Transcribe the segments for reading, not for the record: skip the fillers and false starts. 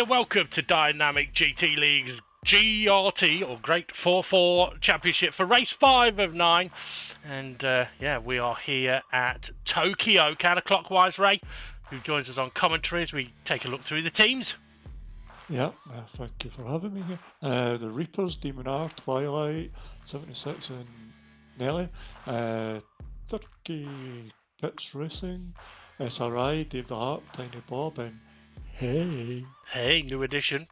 everybody, and welcome to Dynamic GT League's GRT, or Great 4-4 Championship for race 5 of 9. And yeah, we are here at Tokyo, counterclockwise. Ray, who joins us on commentary as we take a look through the teams. Yeah, thank you for having me here. The Reapers, Demon R, Twilight, 76 and Nelly, Turkey Pits Racing, SRI, Dave the Harp, Tiny Bob, and Hey, new addition.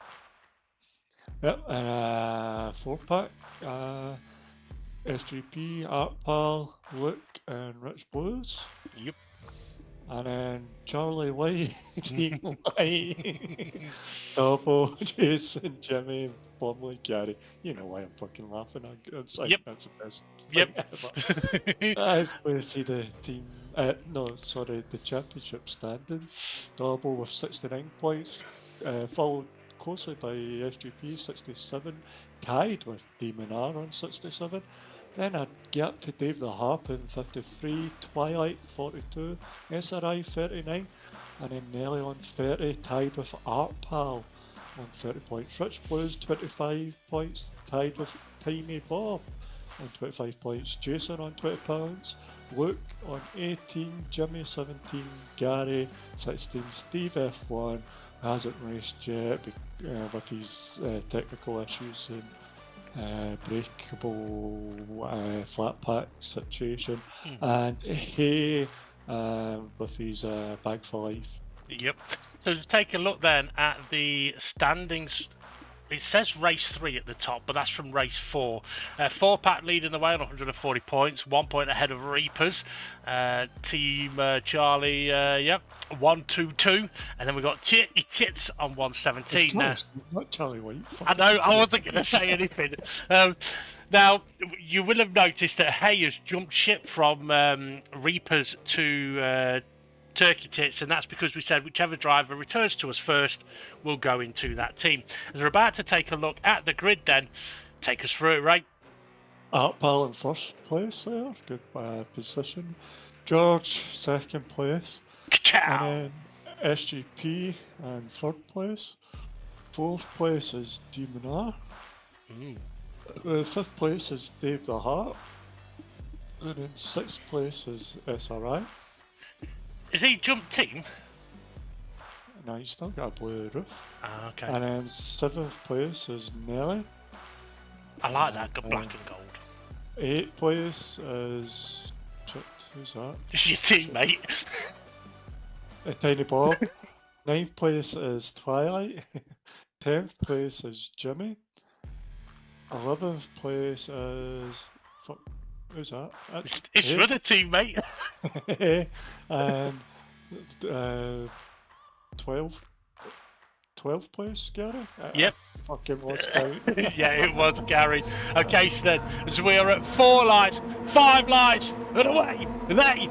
Yep, and 4-pack, SGP, Artpal, Luke, and Rich Blues. Yep. And then Charlie White, Team White, Double, Jason, Jimmy, formerly Gary. You know why I'm fucking laughing. It's like, Yep. That's the best thing ever. I was going to see the team, the championship standings. Double with 69 points, followed closely by SGP, 67, tied with Demon R on 67. Then I'd get up to Dave the Harp in 53, Twilight 42, SRI 39, and then Nelly on 30, tied with Artpal on 30 points. Rich Blues 25 points, tied with Tiny Bob on 25 points. Jason on 20 points, Luke on 18, Jimmy 17, Gary 16, Steve F1 hasn't raced yet with his technical issues and breakable flat pack situation, and Hey with his bag for life. Yep. So to take a look then at the standings. It says race 3 at the top, but that's from race 4. 4-pack leading the way on 140 points, 1 point ahead of Reapers. Team Charlie, yep, 1-2-2, and then we've got Titty Tits on 117. Not Charlie White. I know, I wasn't going to say anything. Now, you will have noticed that Hay has jumped ship from Reapers to Turkey Tits, and that's because we said whichever driver returns to us first will go into that team. As we're about to take a look at the grid then, take us through it, Ray. Artpal in first place there, good position. George second place. Ka-chow! And then SGP in third place. Fourth place is Demon R. Fifth place is Dave the Harp. And then sixth place is SRI. Is he jump team? No, he's still got a blue roof. Ah, okay. And then seventh place is Nelly. I like that, black and gold. Eighth place is... Who's that? It's your teammate. Tiny Bob. Ninth place is Twilight. 10th place is Jimmy. 11th place is... Who's that? It's your other teammate. And 12th place, Gary? Yep. I fucking lost count. Yeah, it was Gary. Okay, so then, as we are at 4 lights, 5 lights, and away they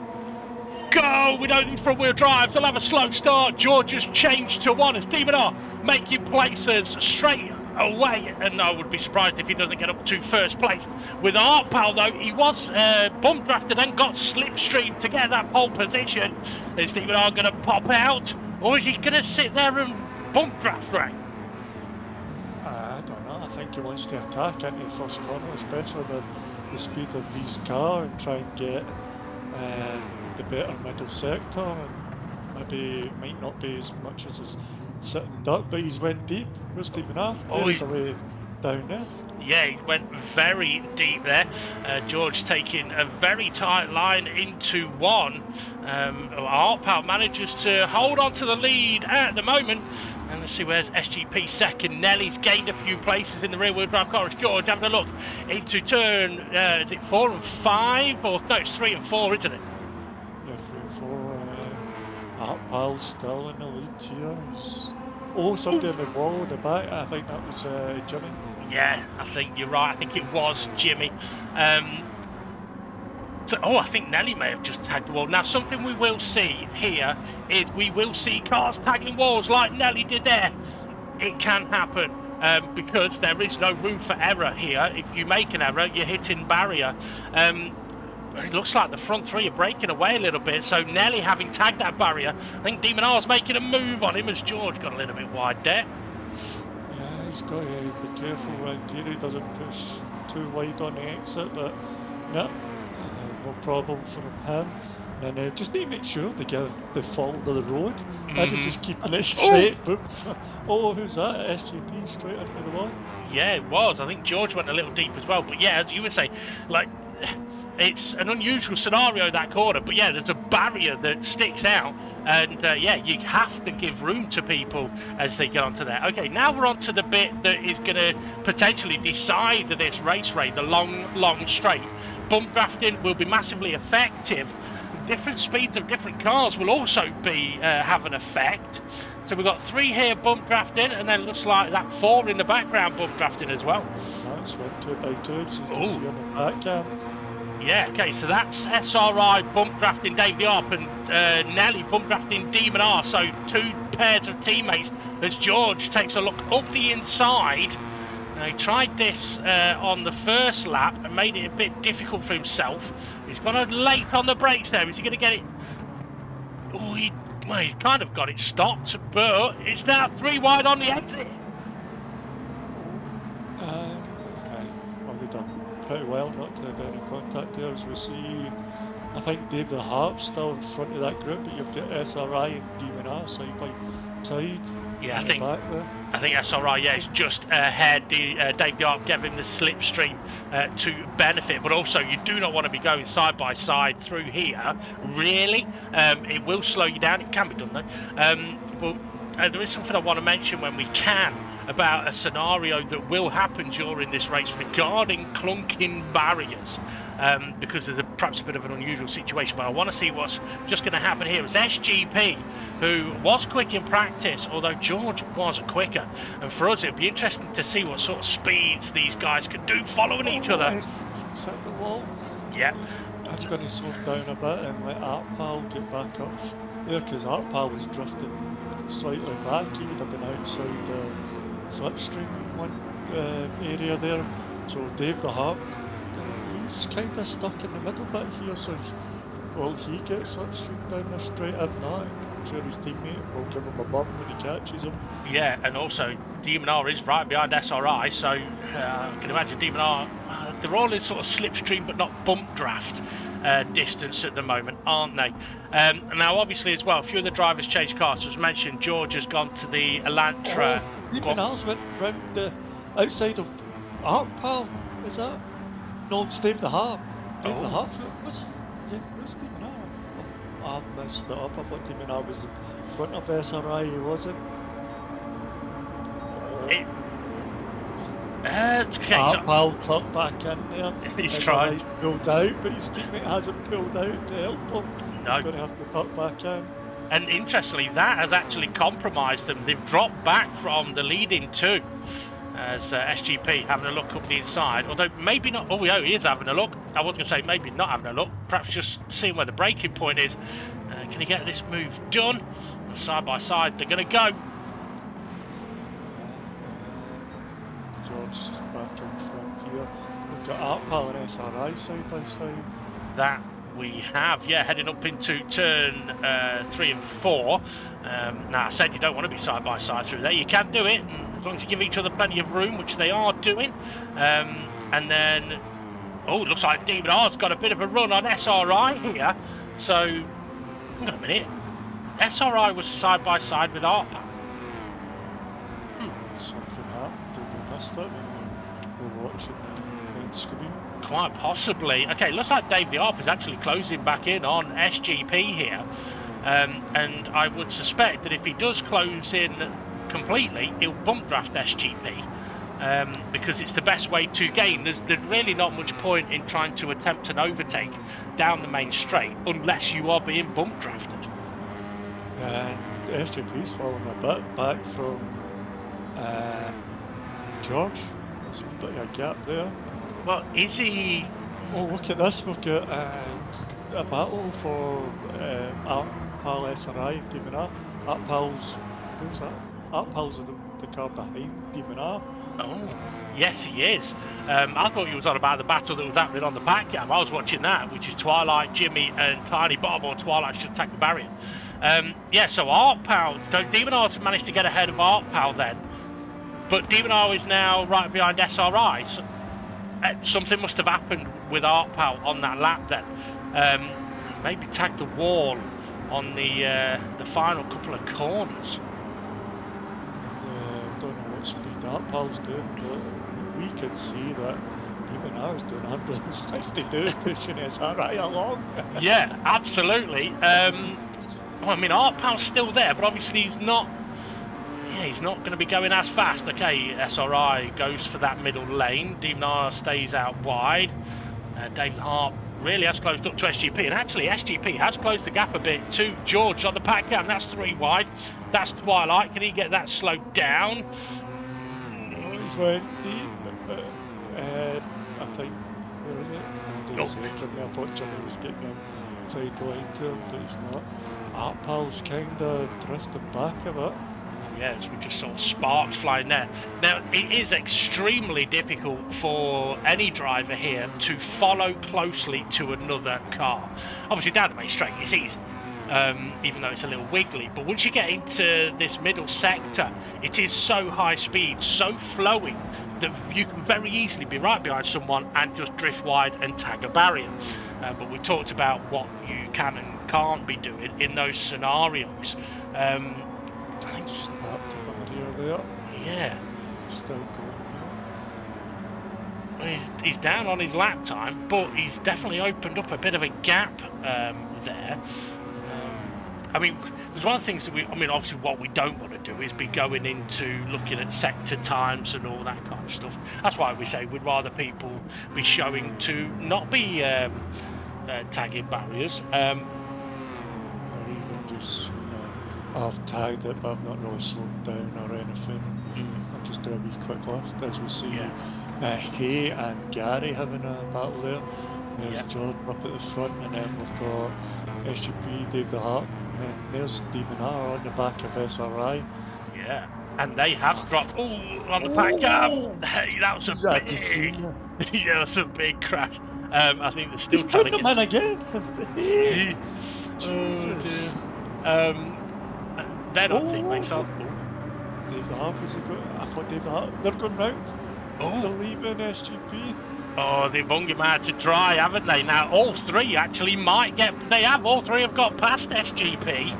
go. We don't need front wheel drives. They'll have a slow start. George has changed to 1 as Demon R making places straight away, and I would be surprised if he doesn't get up to first place. With Artpal though, he was bump drafted and got slipstream to get that pole position. Is Demon R going to pop out, or is he going to sit there and bump draft, Ray? I don't know. I think he wants to attack into the first corner, especially with the speed of his car, and try and get the better middle sector. And maybe it might not be as much as his sitting duck, but he's went deep. Where's Demon R? There's a way down there. Yeah, he went very deep there. George taking a very tight line into 1. Artpal manages to hold on to the lead at the moment. And let's see, where's SGP second. Nelly's gained a few places in the rear wheel drive car. It's George having a look into turn, is it 4 and 5? Or no, it's 3 and 4, isn't it? Yeah, 3 and 4. Artpal's still in the lead here. Somebody in the wall at the back. I think that was Jimmy. Yeah, I think you're right. I think it was Jimmy. I think Nelly may have just tagged the wall. Now, something we will see here is we will see cars tagging walls like Nelly did there. It can happen because there is no room for error here. If you make an error, you're hitting barrier. It looks like the front 3 are breaking away a little bit, so Nelly having tagged that barrier. I think Demon R's making a move on him as George got a little bit wide there. he's got to be careful around here. He doesn't push too wide on the exit, but no, no problem from him. And just need to make sure they give the fall to the road. Imagine just keeping it straight. Oh, who's that? SGP straight into the wall. Yeah, it was. I think George went a little deep as well. But yeah, as you were saying, like, it's an unusual scenario, that corner. But yeah, there's a barrier that sticks out. And yeah, you have to give room to people as they get onto there. Okay, now we're on to the bit that is going to potentially decide this race rate, the long straight. Bump drafting will be massively effective. Different speeds of different cars will also be have an effect. So we've got 3 here bump drafting, and then looks like that 4 in the background bump drafting as well. That's 1 2 by 2, so you can see on the back cam. Yeah, okay, so that's SRI bump drafting Dave the Arp and Nelly bump drafting Demon R. So 2 pairs of teammates as George takes a look up the inside. He tried this on the first lap and made it a bit difficult for himself. He's gone late on the brakes there. Is he going to get it? Oh, he's kind of got it stopped, but it's now 3 wide on the exit. Okay, well, they've done pretty well not to have any contact there, as we see. I think Dave the Harp's still in front of that group, but you've got SRI and Demon R side by side. Yeah, I think SRI, yeah, is just ahead. Dave the Arc gave him the slipstream to benefit, but also you do not want to be going side by side through here, really. It will slow you down. It can be done though. But there is something I want to mention when we can about a scenario that will happen during this race regarding clunking barriers. Because there's perhaps a bit of an unusual situation, but I want to see what's just going to happen here. It's SGP, who was quick in practice, although George was quicker. And for us, it'd be interesting to see what sort of speeds these guys can do following each other. Set the wall. Yeah. I'm going to slow down a bit and let Artpal get back up there, because Artpal was drifting slightly back. He would have been outside the slipstream area there. So Dave the Harp, he's kind of stuck in the middle bit here, so will he get slipstream down the straight? If not, I'm sure his teammate will give him a bump when he catches him. Yeah, and also Demon R is right behind SRI, so I can imagine Demon R, they're all in sort of slipstream but not bump draft distance at the moment, aren't they? Now obviously as well, a few of the drivers changed cars. As mentioned, George has gone to the Elantra. Demon R's went round the outside of Artpal, is that? No, it's Dave the Harp. Dave the Harp? What's Demon R? I've messed it up. I thought Demon R was in front of SRI. He wasn't. Artpal tucked back in there. He's tried. Pulled out, but his teammate hasn't pulled out to help him. No. He's going to have to tuck back in. And interestingly, that has actually compromised them. They've dropped back from the leading 2. As SGP having a look up the inside, although maybe not. Oh, yeah, he is having a look. I was going to say maybe not having a look, perhaps just seeing where the braking point is. Can he get this move done? Side by side, they're going to go. George is back in front here. We've got Artpal and SRI side by side. That we have, yeah, heading up into turn 3 and 4. Now, I said you don't want to be side by side through there. You can do it, as long as you give each other plenty of room, which they are doing. And then, oh, it looks like Demon R's got a bit of a run on SRI here. So, hang on a minute. SRI was side by side with Artpal. Something happened. Did we miss that when we were watching the main screen? Quite possibly. Okay, looks like Dave the Arp is actually closing back in on SGP here. And I would suspect that if he does close in completely, he'll bump draft SGP. Because it's the best way to gain. There's really not much point in trying to attempt an overtake down the main straight unless you are being bump drafted. And SGP's falling a bit back from George. There's a bit of a gap there. Well, is he? Oh, look at this. We've got a battle for Artpal, SRI and Demon R. Artpal's, who's that? Artpal's the car behind Demon R. Oh, yes he is. I thought he was on about the battle that was happening on the back cam. I was watching that, which is Twilight, Jimmy and Tiny Bob, or Twilight should attack the barrier. Yeah, so Artpal, so Demon R's managed to get ahead of Artpal then. But Demon R is now right behind SRI. So, something must have happened with Artpal on that lap then. Maybe tagged the wall on the final couple of corners. I don't know what speed Artpal's doing, but we can see that Demon R's doing 162, pushing SRI along. Yeah, absolutely. Well, I mean, Artpal's still there, but obviously he's not. Yeah, he's not going to be going as fast. Okay, SRI goes for that middle lane. Demon R stays out wide. David Hart really has closed up to SGP, and actually SGP has closed the gap a bit to George on the pack cam. That's 3 wide. That's Twilight. Can he get that slowed down? He's went deep. I think, where is it? Dave's Jimmy. I thought Jimmy was getting him sideline to him, but he's not. Artpal's kind of drifting back a bit. Yes, we just saw sparks flying there. Now, it is extremely difficult for any driver here to follow closely to another car. Obviously, down the main straight, it's easy, even though it's a little wiggly. But once you get into this middle sector, it is so high speed, so flowing, that you can very easily be right behind someone and just drift wide and tag a barrier. But we talked about what you can and can't be doing in those scenarios. Snapped a barrier there. Yeah. Still going. He's down on his lap time, but he's definitely opened up a bit of a gap there. I mean, there's one of the things that obviously what we don't want to do is be going into looking at sector times and all that kind of stuff. That's why we say we'd rather people be showing to not be tagging barriers. Or even just, I've tagged it, but I've not really slowed down or anything. I'll just do a wee quick lift as we see Hay and Gary having a battle there. There's Jordan up at the front, and then we've got SGP, Dave the Hart, and there's Demon R on the back of SRI. Yeah, and they have dropped on the pack cam. Hey, that was a big, yeah, that's a big crash. I think they're still trying to get. Man again. Jesus. They're not teammates, are they? Dave the Hart was a good. I thought Dave the Hart. They're going round. They're leaving SGP. Oh, they've hung him out to dry, haven't they? Now, all three actually might get... They have, all three have got past SGP.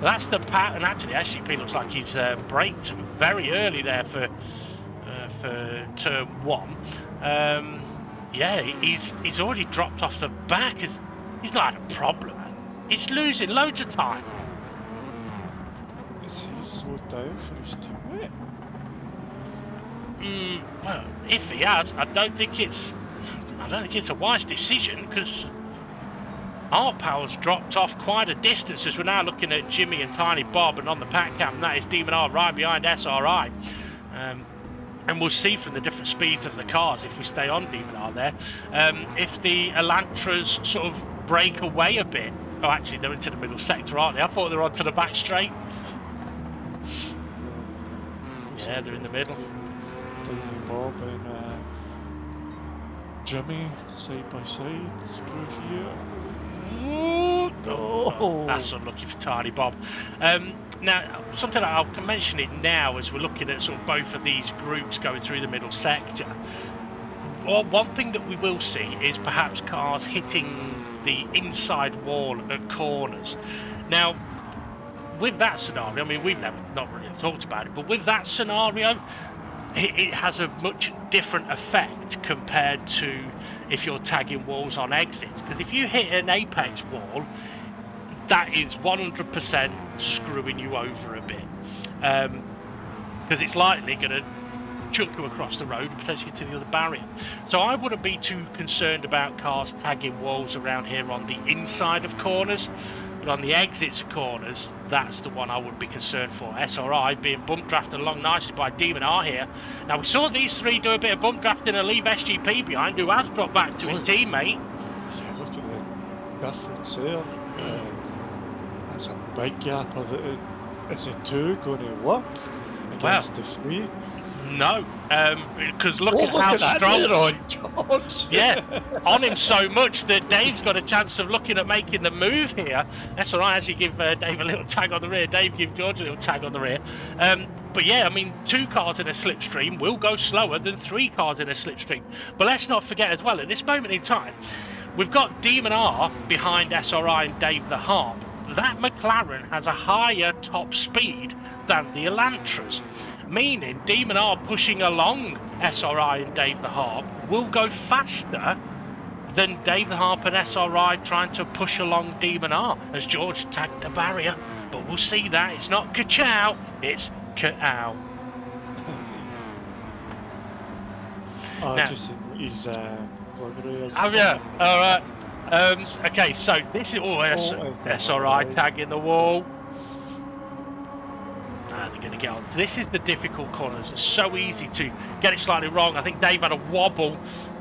That's the pattern. And actually, SGP looks like he's braked very early there for turn 1. Yeah, he's already dropped off the back. He's not had a problem. He's losing loads of time. Is he slowed down for his teammate? Well, if he has, I don't think it's a wise decision, because Artpal's dropped off quite a distance as we're now looking at Jimmy and Tiny Bob, and on the pack cam that is Demon R right behind SRI. And we'll see from the different speeds of the cars, if we stay on Demon R there, if the Elantras sort of break away a bit. Oh, actually, they're into the middle sector, aren't they? I thought they were onto the back straight. Yeah, they're in the middle. Bob and Jimmy side by side through here. Oh, that's unlucky for Tiny Bob. Now, something I can mention it now as we're looking at sort of both of these groups going through the middle sector. Well, one thing that we will see is perhaps cars hitting the inside wall at corners. Now, with that scenario, I mean, we've not really talked about it, but with that scenario, it has a much different effect compared to if you're tagging walls on exits. Because if you hit an apex wall, that is 100% screwing you over a bit. Because it's likely going to chuck you across the road and potentially to the other barrier. So I wouldn't be too concerned about cars tagging walls around here on the inside of corners. But on the exits of corners, that's the one I would be concerned for. SRI being bump drafted along nicely by Demon R here. Now, we saw these three do a bit of bump drafting and leave SGP behind, who has dropped back to his teammate. Yeah, look at the difference there. That's a big gap. Is the 2 going to work against the 3? No, Because look Oh, at look how at that strong. there on George. Yeah, on him so much that Dave's got a chance of looking at making the move here. That's all right. As you give Dave a little tag on the rear, Dave give George a little tag on the rear. But yeah, I mean, 2 cars in a slipstream will go slower than 3 cars in a slipstream. But let's not forget as well, at this moment in time, we've got Demon R behind SRI and Dave the Harp. That McLaren has a higher top speed than the Elantras, meaning Demon R pushing along SRI and Dave the Harp will go faster than Dave the Harp and SRI trying to push along Demon R as George tagged the barrier. But we'll see that. It's not ka-chow, it's ka-ow. Oh, Now, just his livery is. oh yeah, alright. Okay, so this is SRI tagging the wall. They're going to get on. This is the difficult corners. It's so easy to get it slightly wrong. I think Dave had a wobble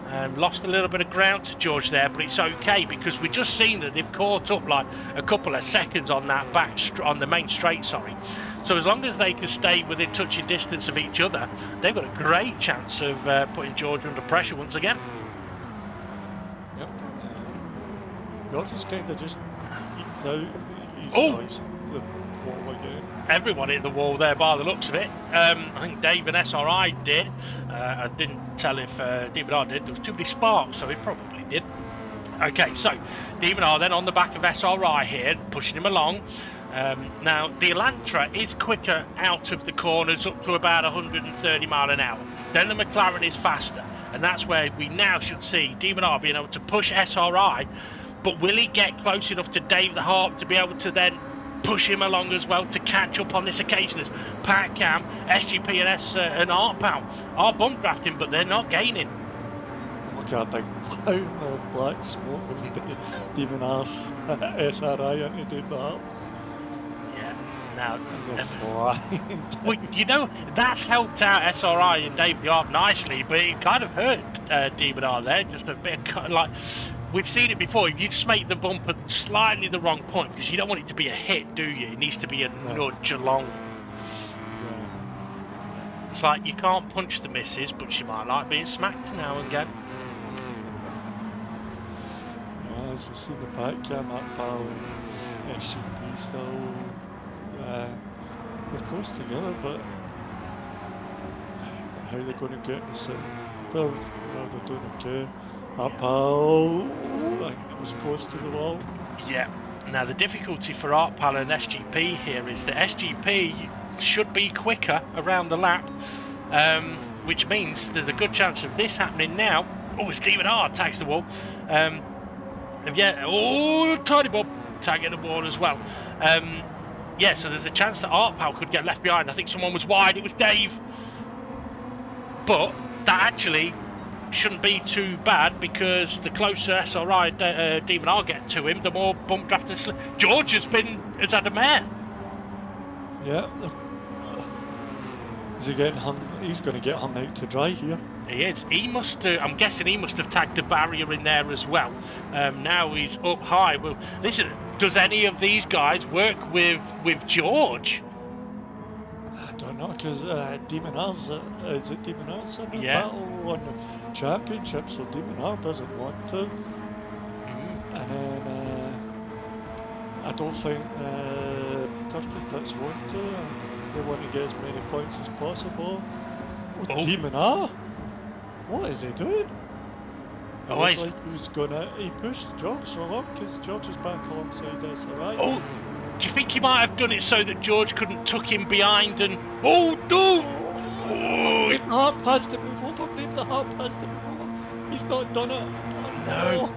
and lost a little bit of ground to George there, but it's okay because we've just seen that they've caught up like a couple of seconds on that on the main straight. Sorry. So as long as they can stay within touching distance of each other, they've got a great chance of putting George under pressure once again. Yep. George is kind of just eked out. He's the wall again. Everyone hit the wall there by the looks of it. I think Dave and SRI did. I didn't tell if Demon R did. There was too many sparks, so he probably did. Okay, so Demon R then on the back of SRI here, pushing him along. Now, the Elantra is quicker out of the corners up to about 130 mile an hour. Then the McLaren is faster, and that's where we now should see Demon R being able to push SRI, but will he get close enough to Dave the Harp to be able to then push him along as well to catch up on this occasion as Pat Cam, SGP and Art Pal are bump drafting, but they're not gaining. Look at that big cloud of black smoke with Demon R, SRI into Dave the Harp. Yeah, now, well, you know, that's helped out SRI and Dave the Harp nicely, but it kind of hurt Demon R there, just a bit of, like, we've seen it before. If you just make the bump at slightly the wrong point, because you don't want it to be a hit, do you? It needs to be a nudge along. Yeah. It's like you can't punch the missus, but she might like being smacked now and again. Yeah, as we've seen the back cam up, pal, and SCP still they're close together, but how they're going to get the center, they're doing okay. Up, pal. It was close to the wall. Yeah. Now the difficulty for Art Pal and SGP here is that SGP should be quicker around the lap, which means there's a good chance of this happening now. Oh, it's Demon R tags the wall. Yeah. Oh, Tiny Bob tagging the wall as well. Yeah. So there's a chance that Art Pal could get left behind. I think someone was wide. It was Dave. But that actually shouldn't be too bad because the closer SRI Demon R get to him, the more bump draft and slip. George has had a mare. Yeah. Is he getting hung? He's going to get hung out to dry here. He is. He must. I'm guessing he must have tagged a barrier in there as well. Now he's up high. Well, listen. Does any of these guys work with George? I don't know because Demon R's is it Demon R's in the battle on the championship, so Demon R doesn't want to. And then I don't think Turkey Tits want to. They want to get as many points as possible. Oh. Demon R? What is he doing? It looks like he pushed George along because George is back alongside SRI. Oh, do you think he might have done it so that George couldn't tuck him behind and... Oh, no! Dave the Harp has to move over. Dave the Harp has to move over. He's not done it. No.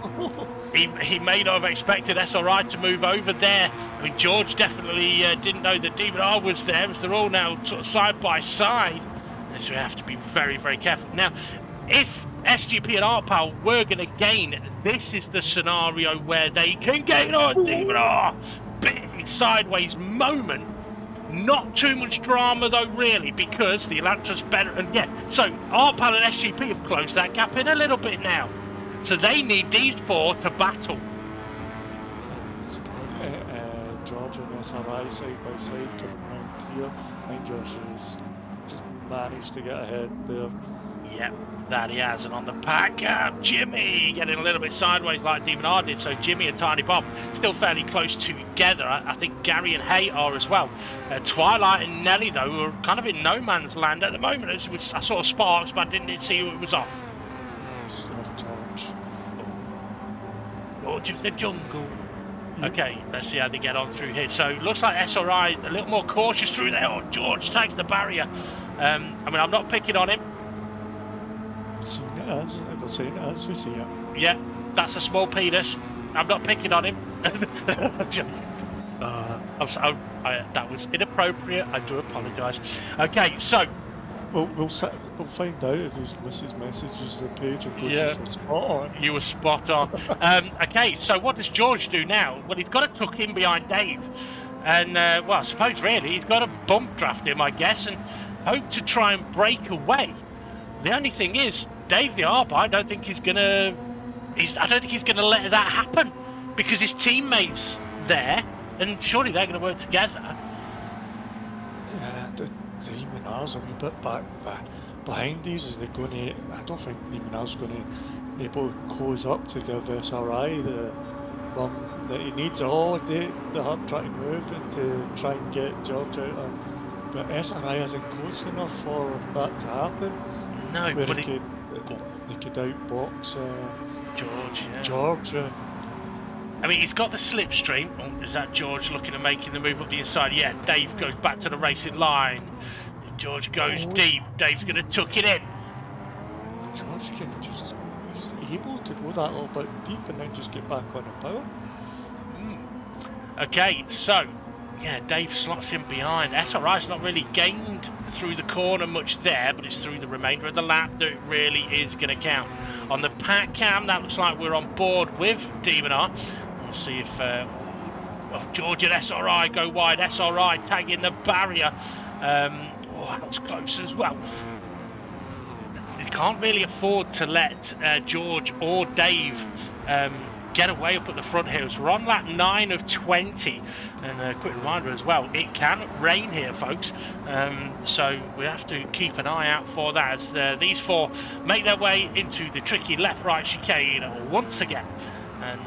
He may not have expected SRI to move over there. I mean, George definitely didn't know that Demon R was there, as they're all now sort of side by side. So we have to be very, very careful. Now, if SGP and Art Pal were going to gain, this is the scenario where they can gain on Demon R. Big sideways moment. Not too much drama though, really, because the Elantra's better. And yeah, so Art Pal and SGP have closed that gap in a little bit now. So they need these four to battle. George and SRI side by side coming around here. I think George is just managed to get ahead there. Yep, that he has. And on the pack, Jimmy getting a little bit sideways like Demon R did. So Jimmy and Tiny Bob still fairly close together. I think Gary and Hay are as well. Twilight and Nelly, though, are kind of in no man's land at the moment. I saw sparks, but I didn't see who it was off. It's off George. George of the jungle. Okay, let's see how they get on through here. So looks like SRI a little more cautious through there. Oh, George takes the barrier. I mean, I'm not picking on him. Seen it as, we're saying it as we see it. Yeah, that's a small penis. I'm not picking on him. That was inappropriate. I do apologise. Okay, so we'll find out if his missus messages the page and goes, yeah, spot on. You were spot on. Okay, so what does George do now? Well, he's got to tuck in behind Dave, and well, I suppose really he's got to bump draft him, I guess, and hope to try and break away. The only thing is, Dave the Arbor, I don't think he's gonna let that happen, because his teammates there, and surely they're gonna work together. Yeah, the Demon R's a wee bit behind these. Is they going to? I don't think Demon R's going to be able to close up to give SRI the run that he needs. Oh, the hub trying to move it to try and get George out of, but SRI isn't close enough for that to happen. No, where but they could outbox George. Yeah. George. I mean, he's got the slipstream. Oh, is that George looking at making the move up the inside? Yeah, Dave goes back to the racing line. George goes deep. Dave's going to tuck it in. George can just, he's able to go that little bit deep and then just get back on the power. Okay, so, yeah, Dave slots in behind. SRI's not really gained through the corner much there, but it's through the remainder of the lap that it really is going to count. On the pack cam, that looks like we're on board with Demon R. We'll see if George and SRI go wide. SRI tagging the barrier. That's close as well. You can't really afford to let George or Dave get away up at the front here. So we're on lap 9 of 20, and a quick reminder as well, it can rain here, folks, so we have to keep an eye out for that as these four make their way into the tricky left-right chicane once again. And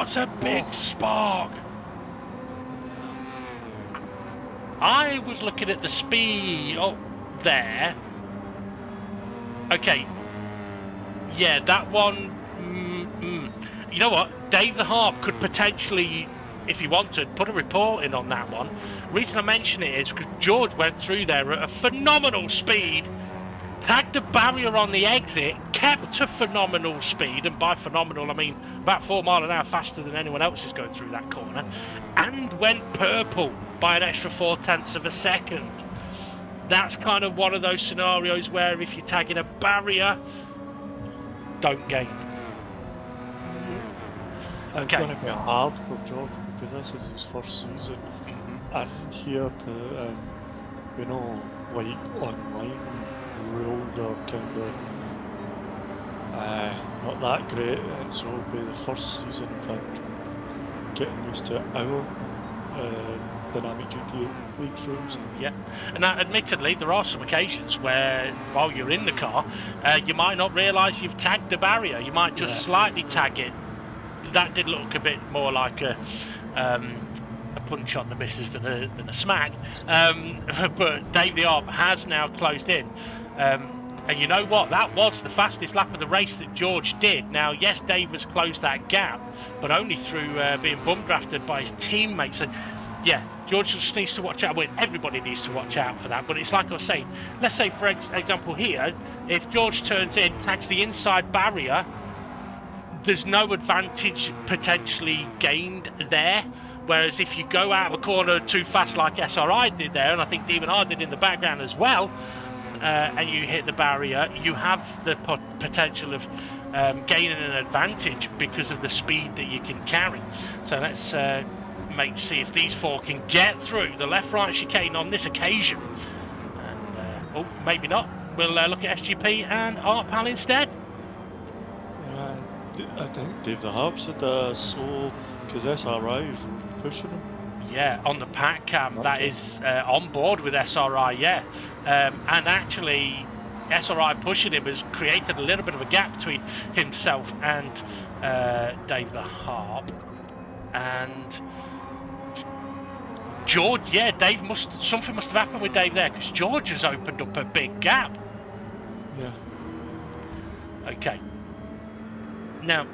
it's a big spark. I was looking at the speed there. Okay, yeah, that one. You know what? Dave the Harp could potentially, if he wanted, put a report in on that one. The reason I mention it is because George went through there at a phenomenal speed, tagged a barrier on the exit, kept a phenomenal speed, and by phenomenal I mean about 4 miles an hour faster than anyone else is going through that corner, and went purple by an extra 0.4 of a second. That's kind of one of those scenarios where if you're tagging a barrier, don't gain. It's going to be hard for George because this is his first season, and here to, like online rules are kind of not that great, and so it'll be the first season of him getting used to our dynamic GT league rules. Yeah, and admittedly there are some occasions where while you're in the car you might not realise you've tagged the barrier. You might just slightly tag it. That did look a bit more like a punch on the missus than a smack, but Dave the Arp has now closed in, and you know what, that was the fastest lap of the race that George did. Now yes, Dave has closed that gap, but only through being bum drafted by his teammates. So yeah, George just needs to watch out. Well, everybody needs to watch out for that, but it's like I was saying, let's say for example here, if George turns in, tags the inside barrier, there's no advantage potentially gained there. Whereas if you go out of a corner too fast like SRI did there, and I think Demon R did in the background as well, and you hit the barrier, you have the potential of gaining an advantage because of the speed that you can carry. So let's see if these four can get through the left-right chicane on this occasion. And, maybe not. We'll look at SGP and Art Pal instead. I think Dave the Harp said so because SRI is pushing him. Yeah, on the pack cam, that Okay. is on board with SRI, yeah. And actually, SRI pushing him has created a little bit of a gap between himself and Dave the Harp. And George, yeah, something must have happened with Dave there, because George has opened up a big gap. Yeah. Okay. Now,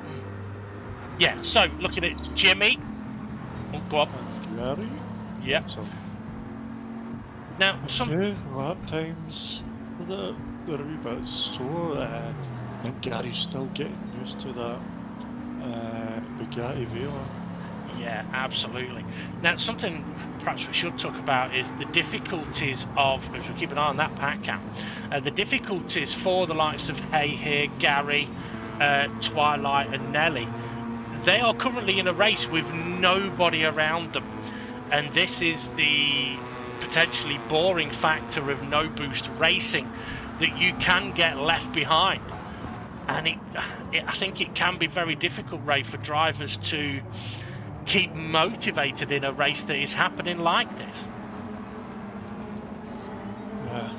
yeah, so looking at Jimmy. Oh, go on. And Gary. Yeah. So, Now, okay, lap times, they're a wee bit sore, and I think Gary's still getting used to that Bugatti Veyron. Yeah, absolutely. Now, something perhaps we should talk about is the difficulties of, if we keep an eye on that pack cam, the difficulties for the likes of Hay here, Gary, Twilight and Nelly. They are currently in a race with nobody around them. And this is the potentially boring factor of no boost racing, that you can get left behind. And I think it can be very difficult, Ray, for drivers to keep motivated in a race that is happening like this. Yeah,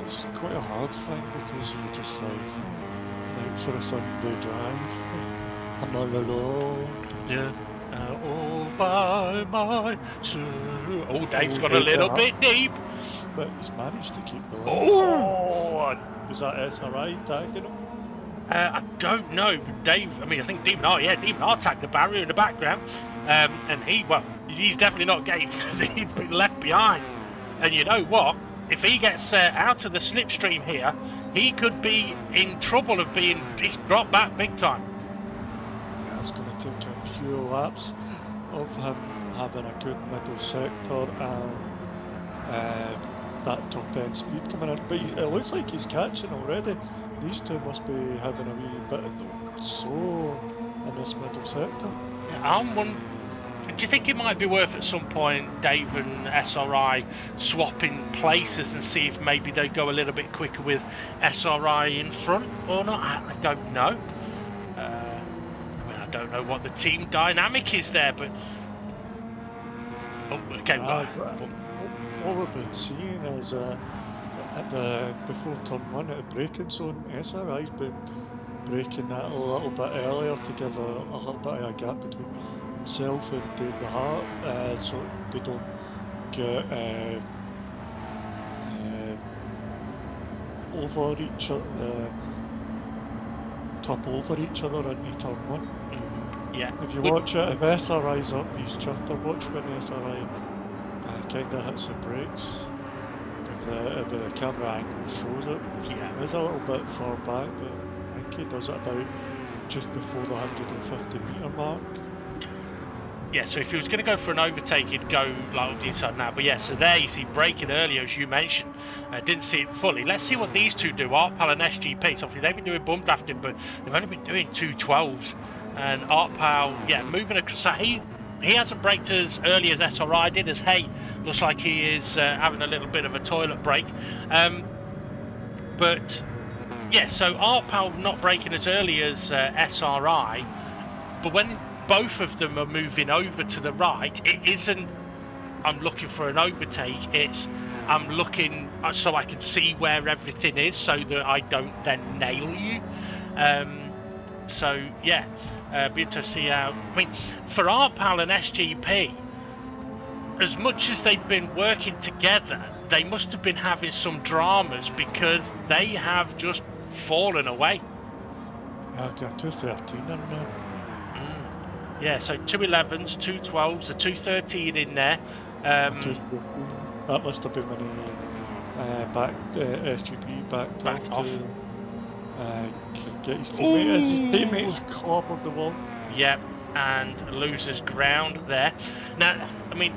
it's quite a hard thing because you're just like out for a Sunday drive. I'm on the road. Yeah. All by myself. Oh, Dave's got a yeah, little bit deep. But he's managed to keep going. Oh! Was that SRI tagging him? I don't know, Dave. I mean, I think Demon tagged the barrier in the background, and he's definitely not getting because he's been left behind. And you know what? If he gets out of the slipstream here, he could be in trouble of being dropped back big time. Yeah, it's going to take a few laps of him having a good middle sector and that top end speed coming in. But it looks like he's catching already. These two must be having a wee bit of slow in this middle sector. Yeah, do you think it might be worth at some point Dave and SRI swapping places and see if maybe they go a little bit quicker with SRI in front or not? I don't know. I don't know what the team dynamic is there, but okay. What we've been seeing is before turn 1 at the braking zone, SRI's been braking that a little bit earlier to give a little bit of a gap between himself and Dave the Hart, so they don't get over each other, top over each other into turn 1. Yeah. If you watch it, if SRI's up, he's chuffed. Watch when SRI kind of hits the brakes. If the camera angle shows it, yeah, it's a little bit far back, but I think he does it about just before the 150 metre mark. Yeah, so if he was going to go for an overtake, he'd go like inside now. But yeah, so there you see braking earlier, as you mentioned. Didn't see it fully. Let's see what these two do, Artpal and SGP. So obviously they've been doing bum drafting, but they've only been doing 212s. And Artpal, yeah, moving across. So he hasn't braked as early as SRI did, as Hay looks like he is having a little bit of a toilet break. But yeah, so Artpal not braking as early as SRI, but when both of them are moving over to the right, it isn't I'm looking for an overtake, it's I'm looking so I can see where everything is so that I don't then nail you. So yeah, be interested to see how, I mean, for Artpal and SGP, as much as they've been working together, they must have been having some dramas because they have just fallen away. Yeah, I got 213 in there. Yeah, so 211s, 212s, a 213 in there. That must have been when he SGP backed off to get his teammate. His teammates clobbered the wall. Yep, and loses ground there. Now, I mean,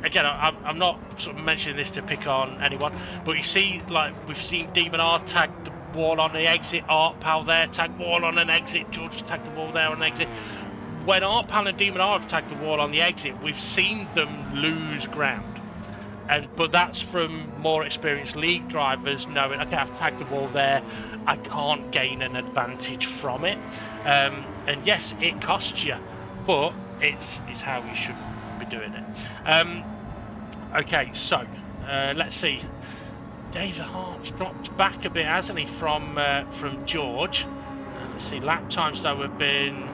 again, I'm not sort of mentioning this to pick on anyone, but you see, like, we've seen Demon R tag the wall on the exit, Artpal there, tag wall on an exit, George tagged the wall there on an exit. When Artpal and Demon R have tagged the wall on the exit, we've seen them lose ground. But that's from more experienced league drivers knowing, okay, I've tagged the wall there, I can't gain an advantage from it. And yes, it costs you, but it's how we should be doing it. Okay, so let's see. Dave Hart's dropped back a bit, hasn't he, from George? Let's see. Lap times though have been.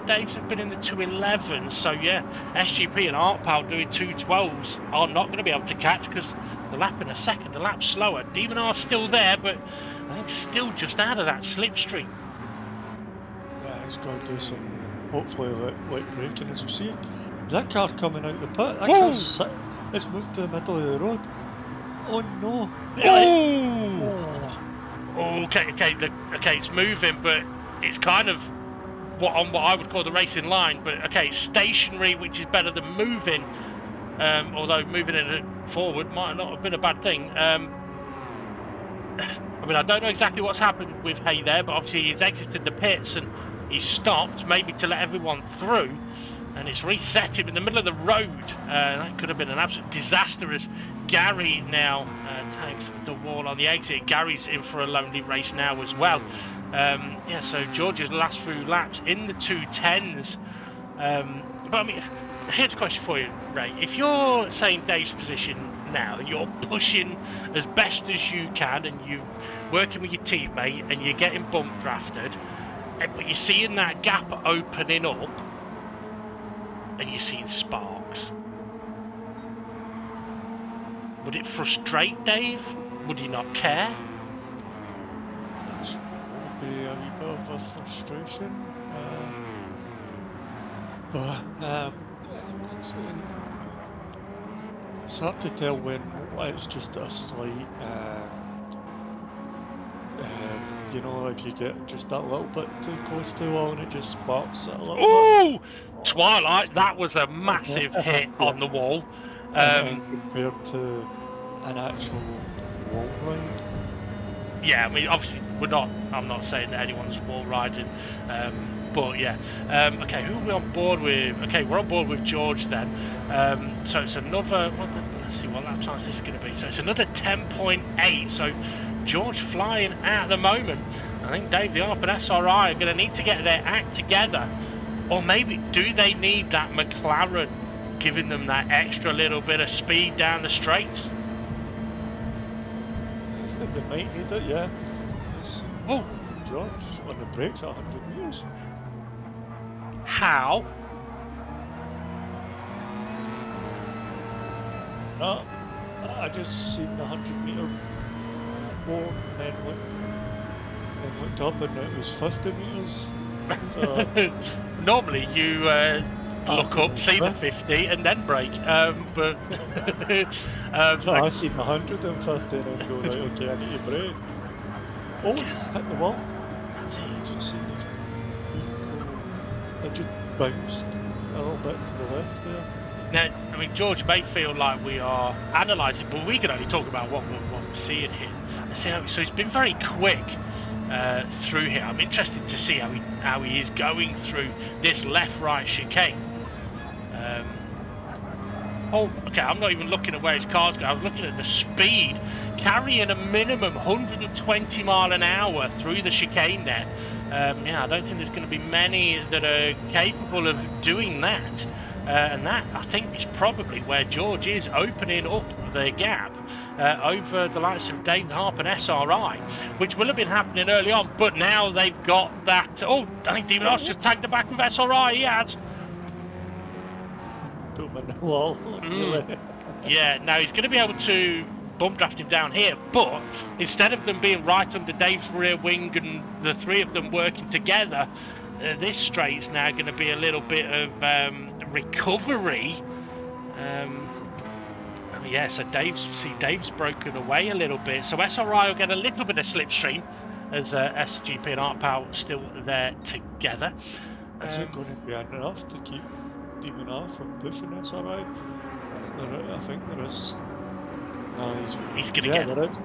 Dave's have been in the 2:11, so yeah, SGP and Artpal doing 2:12s are not going to be able to catch because the lap in a second, a lap slower. Demon R's still there, but I think still just out of that slipstream. Yeah, he's got to do some, hopefully, light braking as you see. That car coming out the pit, that car's it's moved to the middle of the road. Oh no! Oh. Okay, it's moving, but it's kind of what I would call the racing line. But okay, stationary, which is better than moving. Although moving it forward might not have been a bad thing. I mean, I don't know exactly what's happened with Hay there, but obviously he's exited the pits and he's stopped, maybe to let everyone through, and it's reset him in the middle of the road. That could have been an absolute disaster as Gary now tags the wall on the exit. Gary's in for a lonely race now as well. Yeah, so George's last few laps in the 2:10s. But I mean, here's a question for you, Ray. If you're saying Dave's position now, that you're pushing as best as you can and you're working with your teammate and you're getting bump drafted, but you're seeing that gap opening up and you're seeing sparks, would it frustrate Dave? Would he not care? That would be a wee bit of a frustration. But it's hard to tell when it's just a slight, you know, if you get just that little bit too close to the wall and it just sparks it a little bit. Ooh! Twilight, that was a massive hit on the wall. And compared to an actual wall ride. Yeah, I mean, obviously I'm not saying that anyone's wall riding, but yeah. Okay, who are we on board with? Okay, we're on board with George then. So it's another, let's see what lap time this is going to be. So it's another 10.8. So George flying at the moment. I think Dave the ARP and SRI are going to need to get their act together. Or maybe, do they need that McLaren giving them that extra little bit of speed down the straights? They might need it, yeah. Oh, George on the brakes at 100 metres. How? No, I just seen the 100-metre wall and then looked up and it was 50 metres. So, normally you look up, see the 50 and then brake, but no, I seen 150 and then go, right, okay, I need to brake. Oh, it's hit the wall. You just seen these people, it just bounced a little bit to the left there. Now, I mean, George may feel like we are analysing, but we can only talk about what we're seeing here. So he's been very quick through here. I'm interested to see how he is going through this left-right chicane. Oh, okay, I'm not even looking at where his car's going. I was looking at the speed, carrying a minimum 120 mile an hour through the chicane there. Yeah, I don't think there's going to be many that are capable of doing that. And that, I think, is probably where George is opening up the gap over the likes of Dave Harp and SRI, which will have been happening early on, but now they've got that. Oh, I think Demon Ross just tagged the back of SRI. He has. Put him in the wall. Yeah, now he's going to be able to bump draft him down here, but instead of them being right under Dave's rear wing and the three of them working together, this straight's now going to be a little bit of recovery. Yeah, so Dave's broken away a little bit, so SRI will get a little bit of slipstream as SGP and ArtPower still there together. Is it going to be enough to keep Demon R from pushing SRI? I think there is. No, he's going to get there is a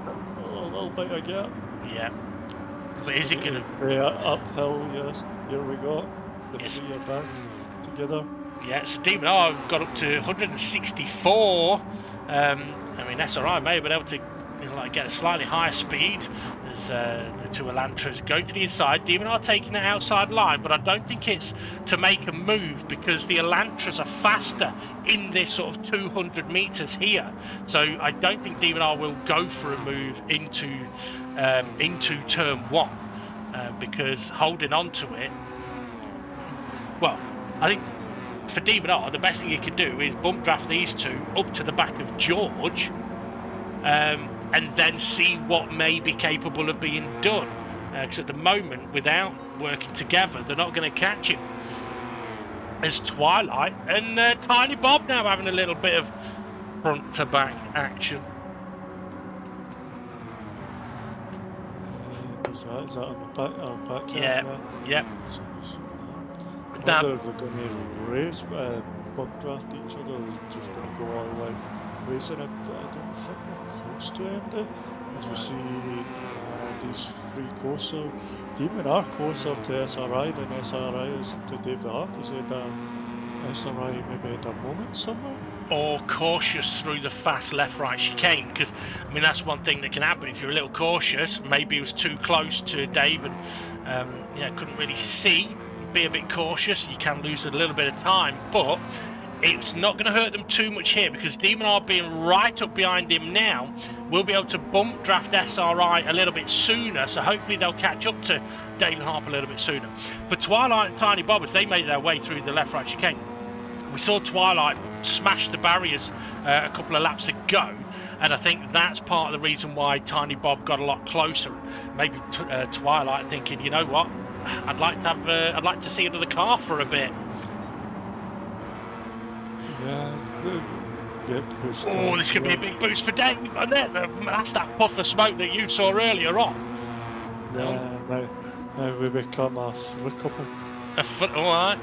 little bit of gap. Yeah, but is it going to be uphill? Yes, here we go. The three are back together. Yeah, so Demon R got up to 164. I mean, SRI may have been able to like get a slightly higher speed as the two Elantras go to the inside. Demon are taking the outside line, but I don't think it's to make a move because the Elantras are faster in this sort of 200 meters here. So I don't think Demon R will go for a move into turn one because holding on to it. Well, I think for Demon R, the best thing he can do is bump draft these two up to the back of George. And then see what may be capable of being done. Because at the moment, without working together, they're not going to catch him. As Twilight and Tiny Bob now having a little bit of front to back action. Is that on the back? Yeah. I wonder if they're going to race, bump draft each other, or just going to go all the way racing it. I don't think we're close to end, as we see these three closer. Demon are closer to SRI than SRI is to Dave the Harp. Is it SRI maybe at a moment somewhere? Or cautious through the fast left-right chicane, because I mean that's one thing that can happen if you're a little cautious. Maybe it was too close to Dave and couldn't really see. Be a bit cautious, you can lose a little bit of time, but it's not going to hurt them too much here because Demon R being right up behind him now will be able to bump draft SRI a little bit sooner, so hopefully they'll catch up to Dave Harp a little bit sooner. For Twilight and Tiny Bob, as they made their way through the left-right chicane, we saw Twilight smash the barriers a couple of laps ago, and I think that's part of the reason why Tiny Bob got a lot closer. Maybe Twilight thinking, you know what, I'd like to see another car for a bit. Oh, this could be a big boost for Dave. And that's that puff of smoke that you saw earlier on. Yeah, now we become a flickable. All right.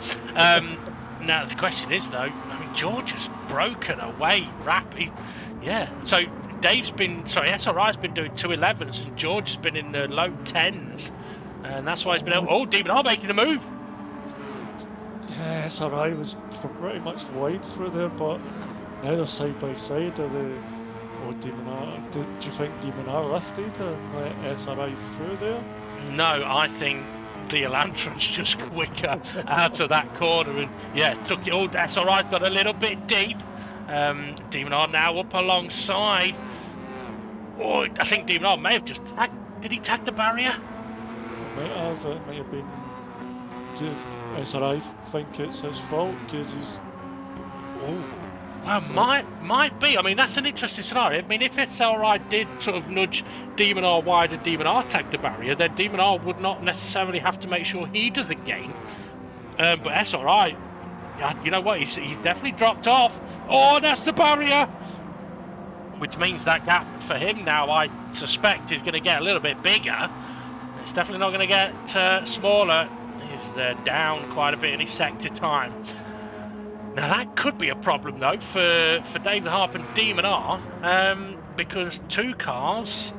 Now the question is though, I mean George has broken away rapidly. Yeah. So SRI's been doing 211s and George has been in the low 10s, and that's why he's been able. Oh, Demon are making a move. Yeah, SRI was pretty much wide through there, but now they're side by side. Demon R. Did you think Demon R lifted and let SRI through there? No, I think the Elantra's just quicker out of that corner, and took it all. SRI's got a little bit deep. Demon R now up alongside. Oh, I think Demon R may have just tagged. Did he tag the barrier? Might have. It might have been. SRI think it's his fault because he's. Oh, well, might be. I mean, that's an interesting scenario. I mean, if SRI did sort of nudge Demon R wide and Demon R tagged the barrier, then Demon R would not necessarily have to make sure he does a gain. But SRI, you know what? He's definitely dropped off. Oh, that's the barrier. Which means that gap for him now, I suspect, is going to get a little bit bigger. It's definitely not going to get smaller. He's down quite a bit in his sector time. Now that could be a problem though for David Harp and Demon R, because two cars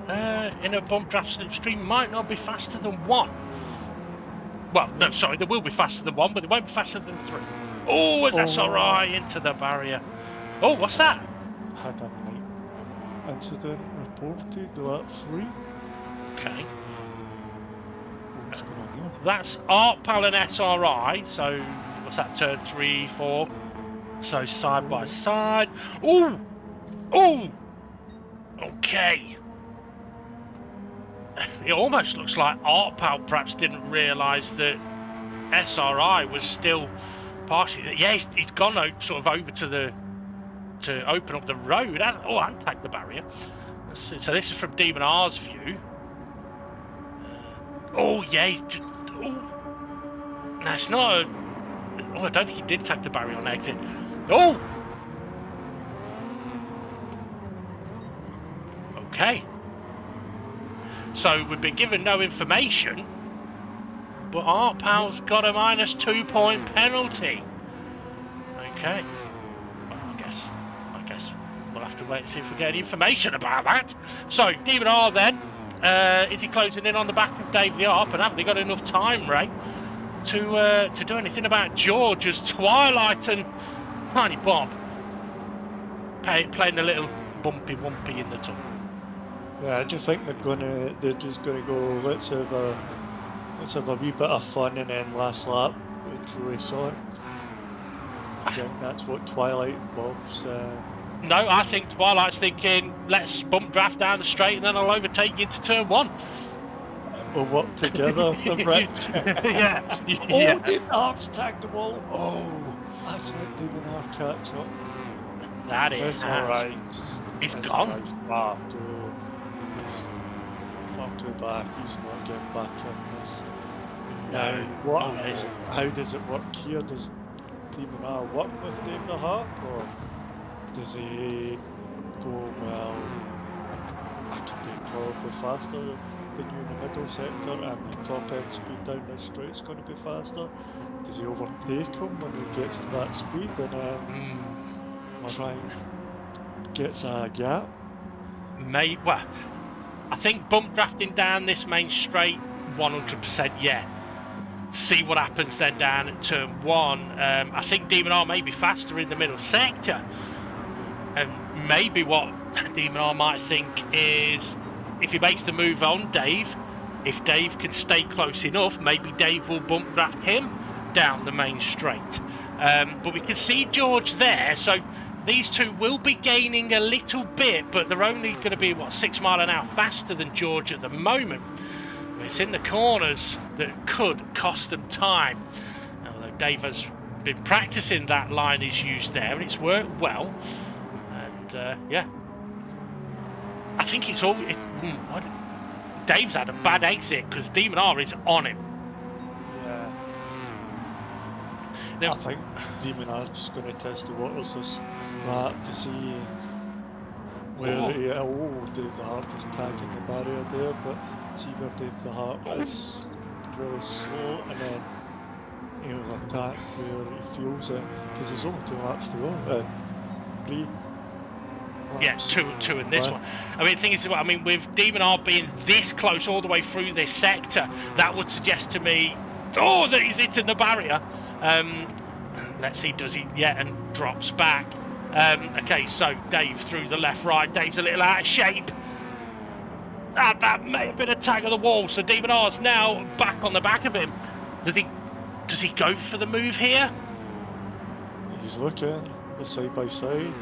in a bump draft slipstream might not be faster than one. Well, no, sorry, they will be faster than one, but they won't be faster than three. Oh, it's SRI into the barrier. Oh, what's that? Had a night incident reported, lap 3. Okay. What's going on here? That's Artpal and SRI, so what's that, turn 3, 4? So side by side. Ooh! Ooh! Okay. It almost looks like Artpal perhaps didn't realise that SRI was still partially. Yeah, he's gone out sort of over to open up the road. Oh, and tag the barrier. So this is from Demon R's view. Oh yeah, he's just. Oh, no, it's not. Oh, I don't think he did tag the barrier on exit. Oh. Okay. So we've been given no information, but Artpal's got a -2 point penalty. Okay. Well, I guess we'll have to wait and see if we get any information about that. So Demon R then, is he closing in on the back of Dave the Arp, and have they got enough time, Ray, to do anything about George as Twilight and Tiny Bob playing a little bumpy in the tunnel? Yeah, I just think they're just gonna go, let's have a wee bit of fun and then last lap, let's race on. I think that's what Twilight and Bob's, No, I think Twilight's thinking, let's bump draft down the straight and then I'll overtake you into turn 1. we'll work together, the Brits. Yeah, Oh, yeah. Damon Harp's tagged the wall. Oh, That's let Damon Harp catch up. that it It's has. alright. He's It's gone. alright. He's far too back. He's not getting back in this. Now, what? Oh, yes. How does it work here? Does Demon R work with Dave the Harp, or does he go, well, I can be probably faster than you in the middle sector, and the top end speed down this straight's going to be faster? Does he overtake him when he gets to that speed and try and gets a gap? Well, I think bump drafting down this main straight, 100% yeah. See what happens then down at turn 1. I think Demon R may be faster in the middle sector. And maybe what Demon R might think is, if he makes the move on Dave, if Dave can stay close enough, maybe Dave will bump draft him down the main straight. But we can see George there, so these two will be gaining a little bit, but they're only going to be, what, 6 miles an hour faster than George at the moment. It's in the corners that could cost them time. Although Dave has been practicing that line he's used there, and it's worked well. And yeah, I think it's all. Dave's had a bad exit because Demon R is on him. Yeah. Now, I think Demon R's just going to test the waters this lap to see where Dave the Harp just tagging the barrier there, but see where Dave the Harp is really slow, and then he'll attack where he feels it, because there's only 2 laps to go. 3 laps. Yeah, two in this one. I mean, the thing is, with Demon R being this close all the way through this sector, that would suggest to me, that he's hitting the barrier. Let's see, does he? Yeah, and drops back. Okay, so Dave through the left, right. Dave's a little out of shape. That may have been a tag of the wall. So Demon R's now back on the back of him. Does he go for the move here? He's looking side by side.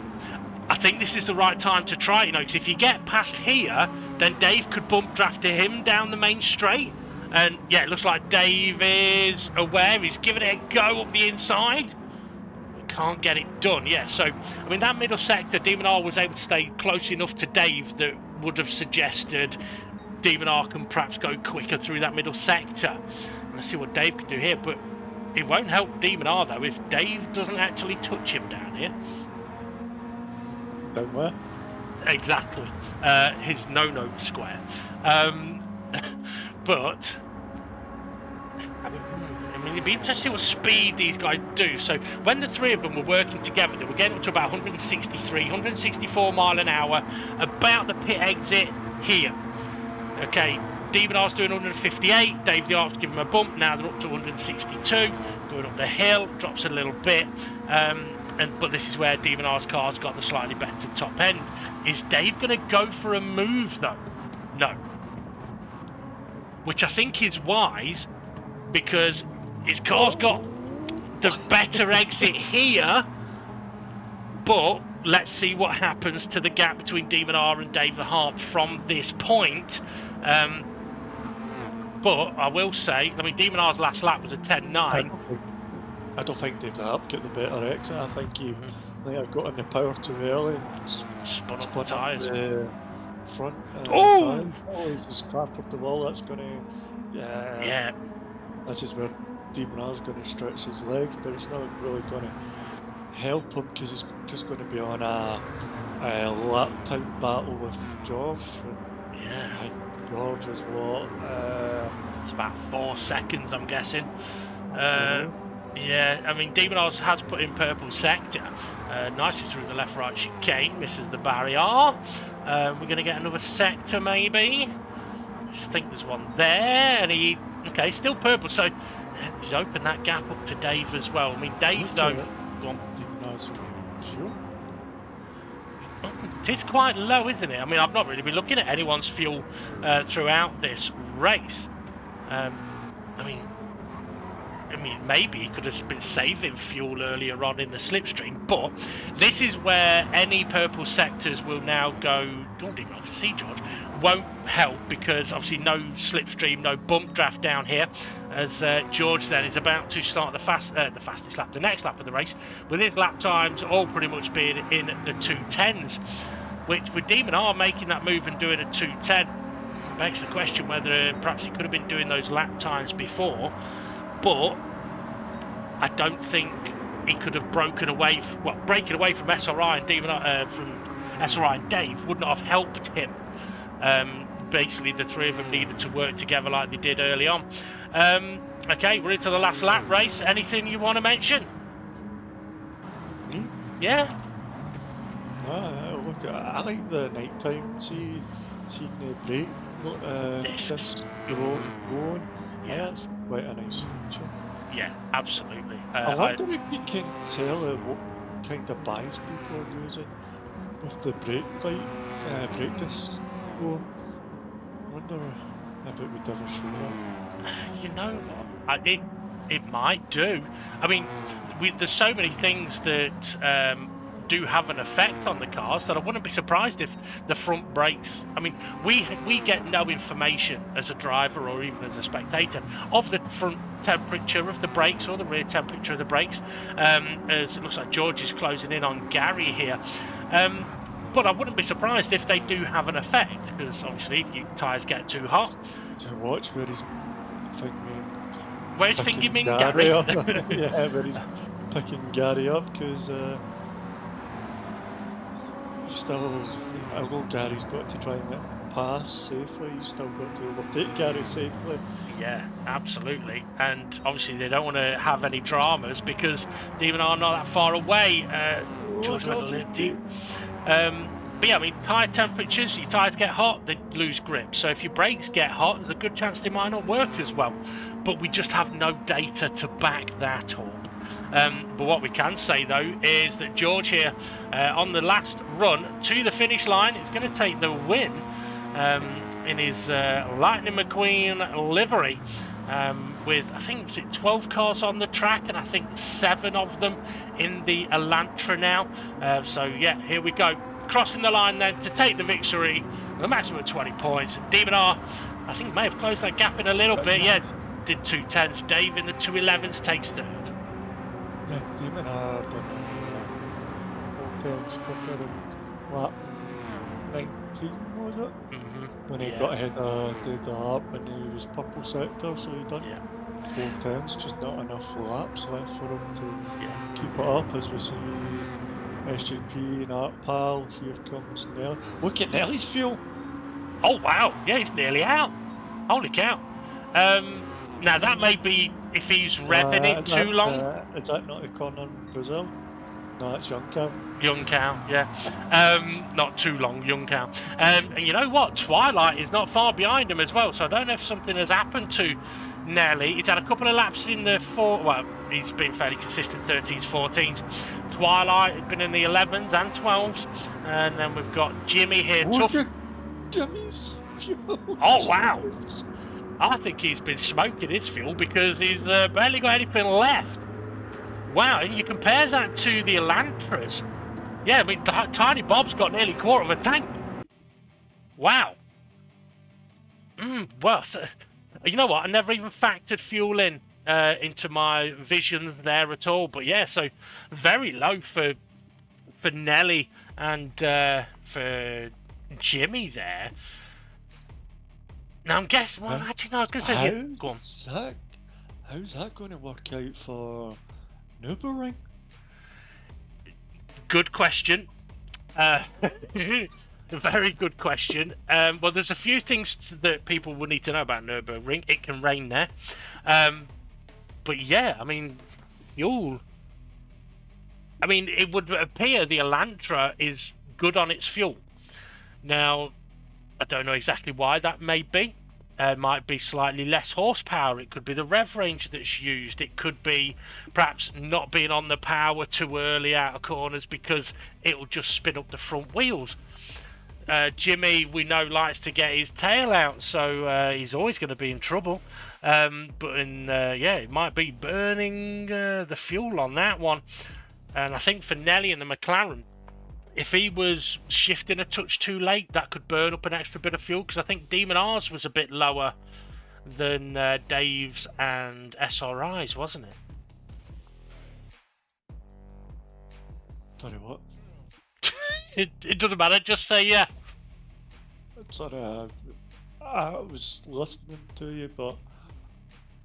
I think this is the right time to try, because if you get past here, then Dave could bump draft to him down the main straight. And yeah, it looks like Dave is aware. He's giving it a go up the inside. Can't get it done. Yeah, so that middle sector, Demon R was able to stay close enough to Dave that would have suggested Demon R can perhaps go quicker through that middle sector. Let's see what Dave can do here, but it won't help Demon R though if Dave doesn't actually touch him down here. Down where? Exactly. His no-no square. But it'd be interesting what speed these guys do. So when the 3 of them were working together, they were getting up to about 163, 164 mile an hour, about the pit exit here. Okay, Demon R's doing 158, Dave the Arp's giving him a bump, now they're up to 162, going up the hill, drops a little bit, but this is where Demon R's car's got the slightly better top end. Is Dave going to go for a move though? No. Which I think is wise, because his car's got the better exit here, but let's see what happens to the gap between Demon R and Dave the Harp from this point. But I will say, Demon R's last lap was a 10.9. I don't think Dave the Harp get the better exit. I think he may have got in the power too early and spun up the tyres. The front Oh! He just clampered the wall. That's going to... Yeah. This is where Demon R's going to stretch his legs, but it's not really going to help him because he's just going to be on a lap time battle with George. Yeah. George is what? It's about 4 seconds, I'm guessing. Yeah, Demon R has put in purple sector. Nicely through the left-right chicane, misses the barrier. We're going to get another sector, maybe. I think there's one there, and okay, still purple, so he's opened that gap up to Dave as well. Dave though, go on. It is quite low, isn't it? I mean, I've not really been looking at anyone's fuel throughout this race. I mean, maybe he could have been saving fuel earlier on in the slipstream, but this is where any purple sectors will now go. Oh, dear, I can see George. Won't help because obviously no slipstream, no bump draft down here, as George then is about to start the fastest lap, the next lap of the race, with his lap times all pretty much being in the 2:10s, which with Demon R making that move and doing a 2:10 begs the question whether perhaps he could have been doing those lap times before. But I don't think he could have broken away. Well, breaking away from SRI and from SRI and Dave would not have helped him. Basically, the three of them needed to work together like they did early on. Okay, we're into the last lap race. Anything you want to mention? Me? Yeah. Look, I like the nighttime. Seeing the break. Look, this going. Yeah, that's quite a nice feature. Yeah, absolutely. I wonder if you can tell what kind of bias people are using with the brake disc going. I wonder if it would ever show that. You know what? It might do. I mean, there's so many things that do have an effect on the cars that I wouldn't be surprised if the front brakes. I mean, we get no information as a driver or even as a spectator of the front temperature of the brakes or the rear temperature of the brakes. As it looks like George is closing in on Gary here. But I wouldn't be surprised if they do have an effect, because obviously if your tyres get too hot. To watch where he's thinking. Where's thinking Gary? Yeah, where he's picking Gary up, because still, although Gary's got to try and pass safely, he's still got to overtake Gary safely. Yeah, absolutely. And obviously they don't want to have any dramas because Demon are not that far away. George went a little deep. But yeah, I mean, tyre temperatures, your tyres get hot, they lose grip. So if your brakes get hot, there's a good chance they might not work as well. But we just have no data to back that up. But what we can say, though, is that George here, on the last run to the finish line, is going to take the win in his Lightning McQueen livery. With, I think, was it 12 cars on the track, and I think 7 of them in the Elantra now. So, yeah, here we go. Crossing the line then to take the victory, the maximum of 20 points. Demon R, I think, may have closed that gap in a little bit. Yeah, did 2:10s. Dave in the 2:11s takes third. Yeah, Demon R done 4:10s quicker in lap 19, was it? When he got ahead of Dave the Harp when he was purple sector, so he done 4:10s, just not enough laps left for him to keep it up. As we see SJP and Art Pal, here comes Nelly. Look at Nelly's fuel! Oh wow, yeah, he's nearly out. Holy cow. Now that may be if he's revving it too long. Is that not a corner in Brazil? No, that's Young Cow. Young Cow, yeah. Not too long, Young Cow. And you know what? Twilight is not far behind him as well, so I don't know if something has happened to Nelly. He's had a couple of laps in the he's been fairly consistent, 13s, 14s. Twilight has been in the 11s and 12s. And then we've got Jimmy here. Jimmy's fuel. Oh, wow. I think he's been smoking his fuel because he's barely got anything left. Wow, and you compare that to the Elantras. Yeah, I mean, Tiny Bob's got nearly a quarter of a tank. Wow. Well, so, you know what? I never even factored fuel in into my visions there at all. But yeah, so very low for Nelly and for Jimmy there. Now I'm guessing. Well, actually, no, I was going to say. Go on. How's that going to work out for Nürburgring? Good question. Very good question. Well, there's a few things that people will need to know about Nürburgring. It can rain there. But yeah, I mean, it would appear the Elantra is good on its fuel. Now, I don't know exactly why that may be. might be slightly less horsepower. It could be the rev range that's used. It could be perhaps not being on the power too early out of corners because it'll just spin up the front wheels. Jimmy, we know, likes to get his tail out, so he's always going to be in trouble. But it might be burning the fuel on that one. And I think for Nelly and the McLaren, if he was shifting a touch too late, that could burn up an extra bit of fuel, because I think Demon R's was a bit lower than Dave's and SRI's, wasn't it? Sorry, what? It doesn't matter, just say yeah. Sorry, I was listening to you, but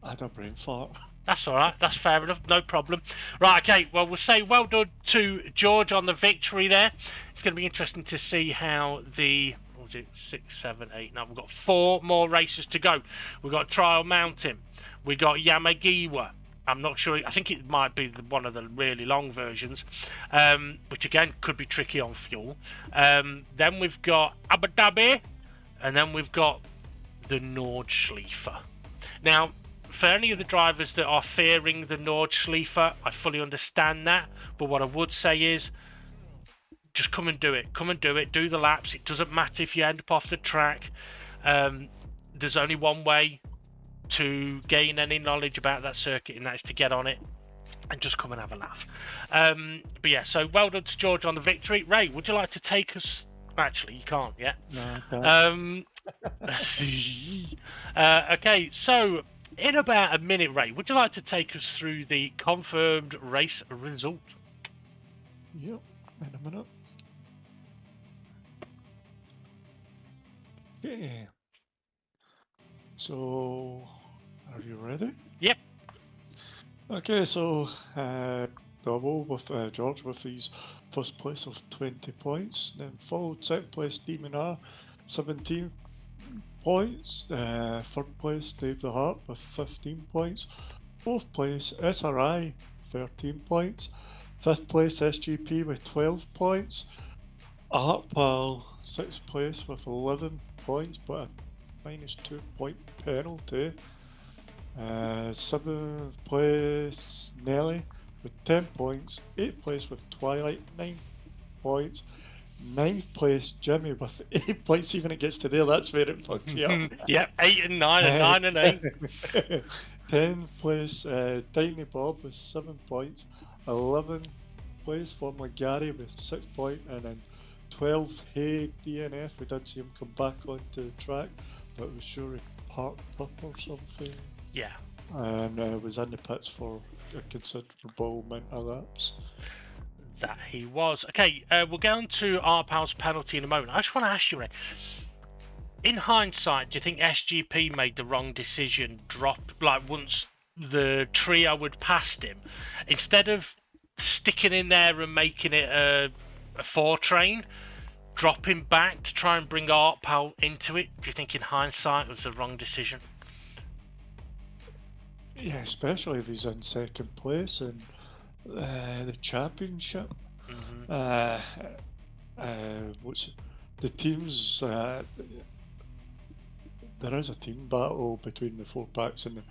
I had a brain fart. That's all right. That's fair enough. No problem. Right. Okay. Well, we'll say well done to George on the victory there. It's going to be interesting to see how the what was it 6, 7, 8. Now we've got 4 more races to go. We've got Trial Mountain. We got Yamagiwa. I'm not sure. I think it might be one of the really long versions, which again could be tricky on fuel. Then we've got Abu Dhabi, and then we've got the Nordschleife. Now, for any of the drivers that are fearing the Nordschleife, I fully understand that. But what I would say is, just come and do it. Come and do it. Do the laps. It doesn't matter if you end up off the track. There's only one way to gain any knowledge about that circuit, and that is to get on it and just come and have a laugh. But yeah, so well done to George on the victory. Ray, would you like to take us? Actually, you can't yet. No, I can't. Okay, so in about a minute, Ray, would you like to take us through the confirmed race result? Yep, in a minute. Okay. So, are you ready? Yep. Okay, so double with George with his first place of 20 points, then followed second place Demon R, 17 points, third place Dave the Heart with 15 points, fourth place SRI 13 points, fifth place SGP with 12 points, Artpal sixth place with 11 points but a -2 point penalty. Seventh place Nelly with 10 points, 8th place with Twilight 9 points, 9th place Jimmy with 8 points. Even it gets to there, that's where it fucks you up. Yep, 8 and 9 and 9 and 8. 10th place Tiny Bob with 7 points, 11th place Formula Gary with 6 points, and then 12th Hay DNF. We did see him come back onto the track, but it was sure he parked up or something. Yeah. And was in the pits for a considerable amount of laps. That he was. Okay, we'll get on to Arpal's penalty in a moment. I just want to ask you, Ray, in hindsight, do you think SGP made the wrong decision, once the trio had passed him, instead of sticking in there and making it a 4 train, dropping back to try and bring Arpal into it? Do you think in hindsight it was the wrong decision? Yeah, especially if he's in second place in the championship. What's the teams? There is a team battle between the 4 packs and the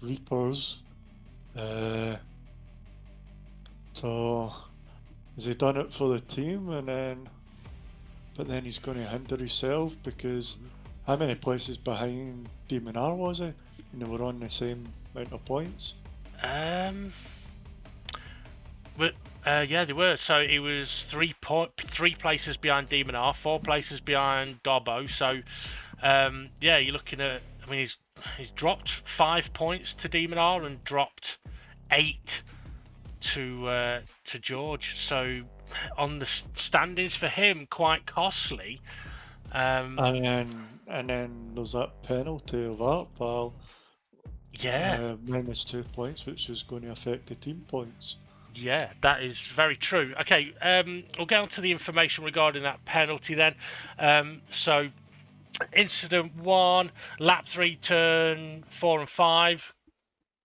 Reapers. So has he done it for the team, but then he's going to hinder himself, because how many places behind Demon R was he? And they were on the same amount of points. Yeah, they were. So he was 3 places behind Demon R, 4 places behind Dobbo. So yeah, you're looking at. I mean, he's dropped 5 points to Demon R and dropped 8 to George. So on the standings for him, quite costly. And then there's that penalty of Artpal. Yeah. -2 points, which is going to affect the team points. Yeah, that is very true. Okay, we'll get on to the information regarding that penalty then. So, incident 1, lap 3, turn 4 and 5.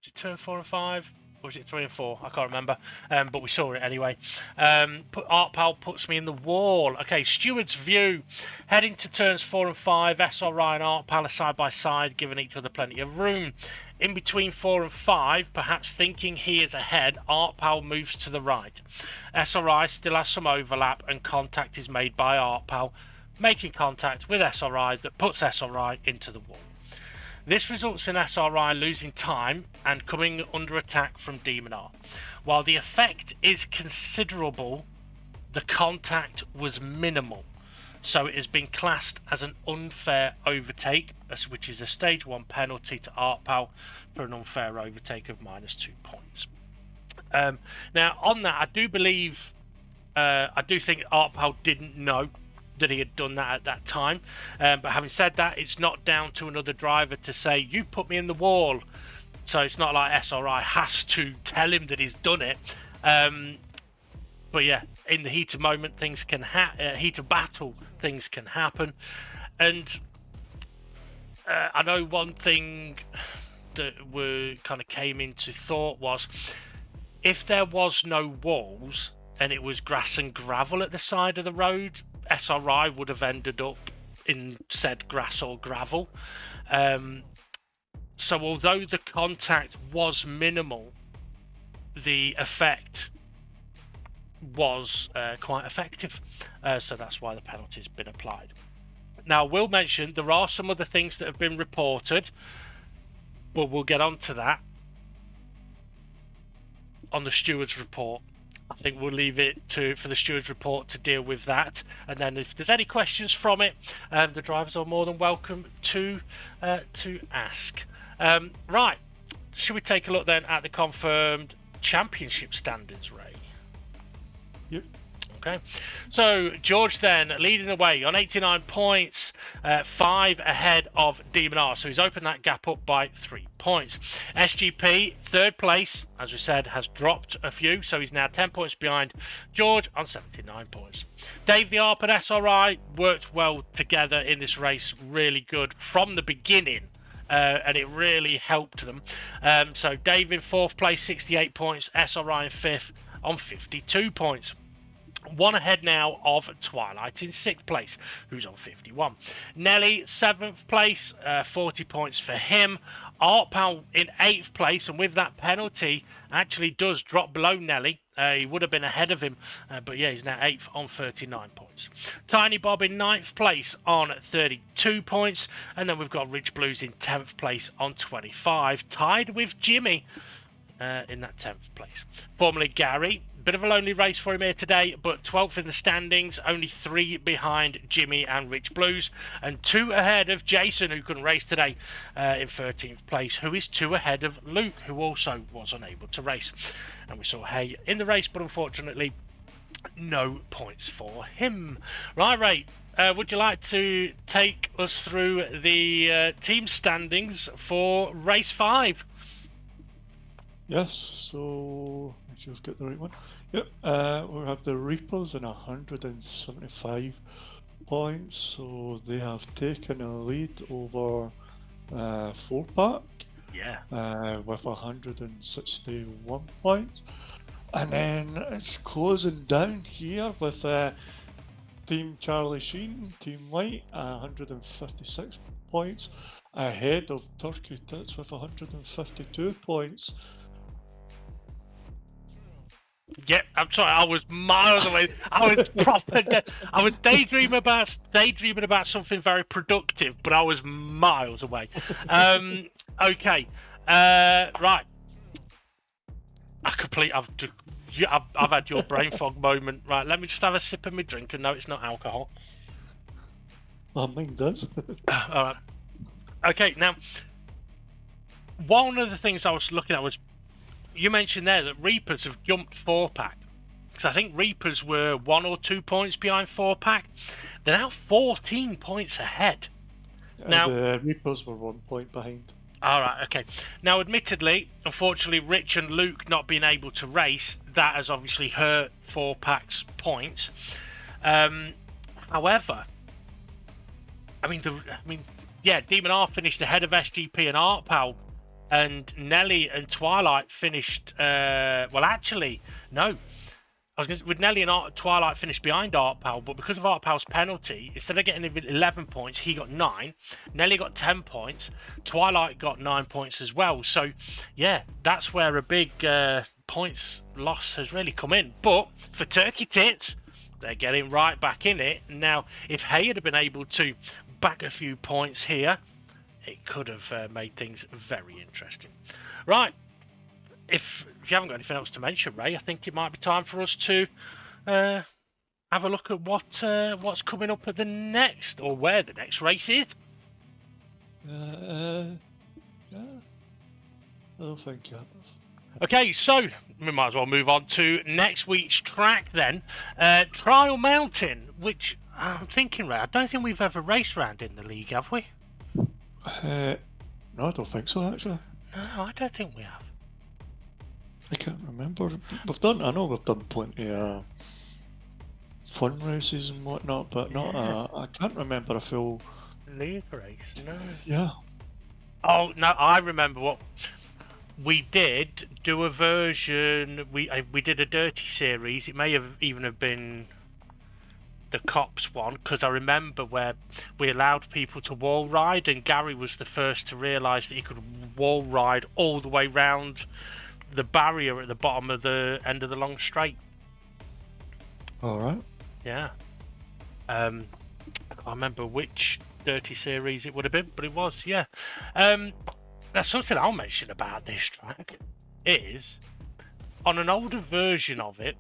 Is it turn 4 and 5? Or was it 3 and 4? I can't remember. But we saw it anyway. Art Pal puts me in the wall. Okay, Steward's view. Heading to turns 4 and 5. SRI and Art Pal are side by side, giving each other plenty of room. In between 4 and 5, perhaps thinking he is ahead, Art Pal moves to the right. SRI still has some overlap, and contact is made by Art Pal, making contact with SRI that puts SRI into the wall. This results in SRI losing time and coming under attack from Demon R. While the effect is considerable, the contact was minimal, so it has been classed as an unfair overtake, which is a stage 1 penalty to Art Pal for an unfair overtake of -2 points. Now on that, I do think Art Pal didn't know that he had done that at that time, but having said that, it's not down to another driver to say you put me in the wall, so it's not like SRI has to tell him that he's done it. But yeah, in the heat of moment, things can heat of battle, things can happen. And I know one thing that kind of came into thought was, if there was no walls and it was grass and gravel at the side of the road, SRI would have ended up in said grass or gravel. So although the contact was minimal, the effect was quite effective. So that's why the penalty's been applied. Now, we'll mention there are some other things that have been reported, but we'll get on to that on the steward's report. I think we'll leave it for the steward's report to deal with that, and then if there's any questions from it, the drivers are more than welcome to ask. Right, should we take a look then at the confirmed championship standings, Ray? Yep. Okay, so George then leading the way on 89 points, 5 ahead of Demon R, so he's opened that gap up by 3 points. SGP, third place, as we said, has dropped a few, so he's now 10 points behind George on 79 points. Dave the ARP and SRI worked well together in this race, really good from the beginning. And it really helped them. So Dave in 4th place, 68 points, SRI in 5th on 52 points. One ahead now of Twilight in 6th place, who's on 51. Nelly, 7th place, 40 points for him. Art Pal in 8th place, and with that penalty, actually does drop below Nelly. He would have been ahead of him, but yeah, he's now 8th on 39 points. Tiny Bob in 9th place on 32 points, and then we've got Rich Blues in 10th place on 25, tied with Jimmy in that 10th place. Formerly Gary, bit of a lonely race for him here today, but 12th in the standings, only 3 behind Jimmy and Rich Blues, and 2 ahead of Jason, who couldn't race today, in 13th place, who is 2 ahead of Luke, who also was unable to race. And we saw Hay in the race, but unfortunately no points for him. Right, Ray, would you like to take us through the team standings for race 5? Yes, so let's just get the right one. Yep, we have the Reapers in 175 points, so they have taken a lead over 4-pack. Yeah. With 161 points. And then it's closing down here with Team Charlie Sheen, Team White, 156 points, ahead of Turkey Tits with 152 points. Yeah, I'm sorry. I was miles away. I was I was daydreaming about something very productive, but I was miles away. Okay, right. I've had your brain fog moment. Right, let me just have a sip of my drink, and no, it's not alcohol. Well, mine does. All right. Okay, now one of the things I was looking at was, you mentioned there that Reapers have jumped 4-pack. Because I think Reapers were 1 or 2 points behind 4-pack. They're now 14 points ahead. Now the Reapers were 1 point behind. Alright, okay. Now admittedly, unfortunately, Rich and Luke not being able to race, that has obviously hurt 4-pack's points. However, yeah, Demon R finished ahead of SGP and Art Pal and Nelly and Twilight finished. Well, actually, no. With Nelly and Twilight finished behind Art Pal, but because of Art Pal's penalty, instead of getting 11 points, he got 9. Nelly got 10 points. Twilight got 9 points as well. So, yeah, that's where a big points loss has really come in. But for Turkey Tits, they're getting right back in it. Now, if Hay had been able to bag a few points here, it could have made things very interesting. Right. If you haven't got anything else to mention, Ray, I think it might be time for us to have a look at what's coming up at the next, or where the next race is. Yeah, I don't think you have. Okay, so we might as well move on to next week's track then. Trial Mountain, which I'm thinking, Ray, I don't think we've ever raced around in the league, have we? No, I don't think so, actually. No, I don't think we have. I can't remember. I know we've done plenty of fun races and whatnot, but not I can't remember a full league race. No. Yeah. Oh no, I remember what we did. Do a version. We did a dirty series. It may have even have been the cops one, because I remember where we allowed people to wall ride, and Gary was the first to realise that he could wall ride all the way round the barrier at the bottom of the end of the long straight. All right. Yeah. I can't remember which dirty series it would have been, but it was, yeah. That's something I'll mention about this track is, on an older version of it,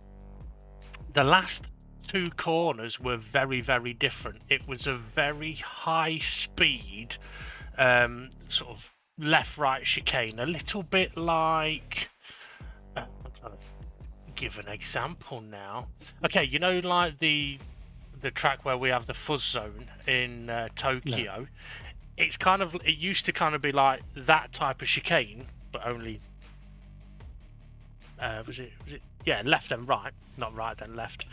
the last 2 corners were very, very different. It was a very high speed sort of left-right chicane, a little bit like... I'm trying to give an example now. Okay, you know, like the track where we have the fuzz zone in Tokyo. Yeah. It used to kind of be like that type of chicane, but only was it left and right, not right then left.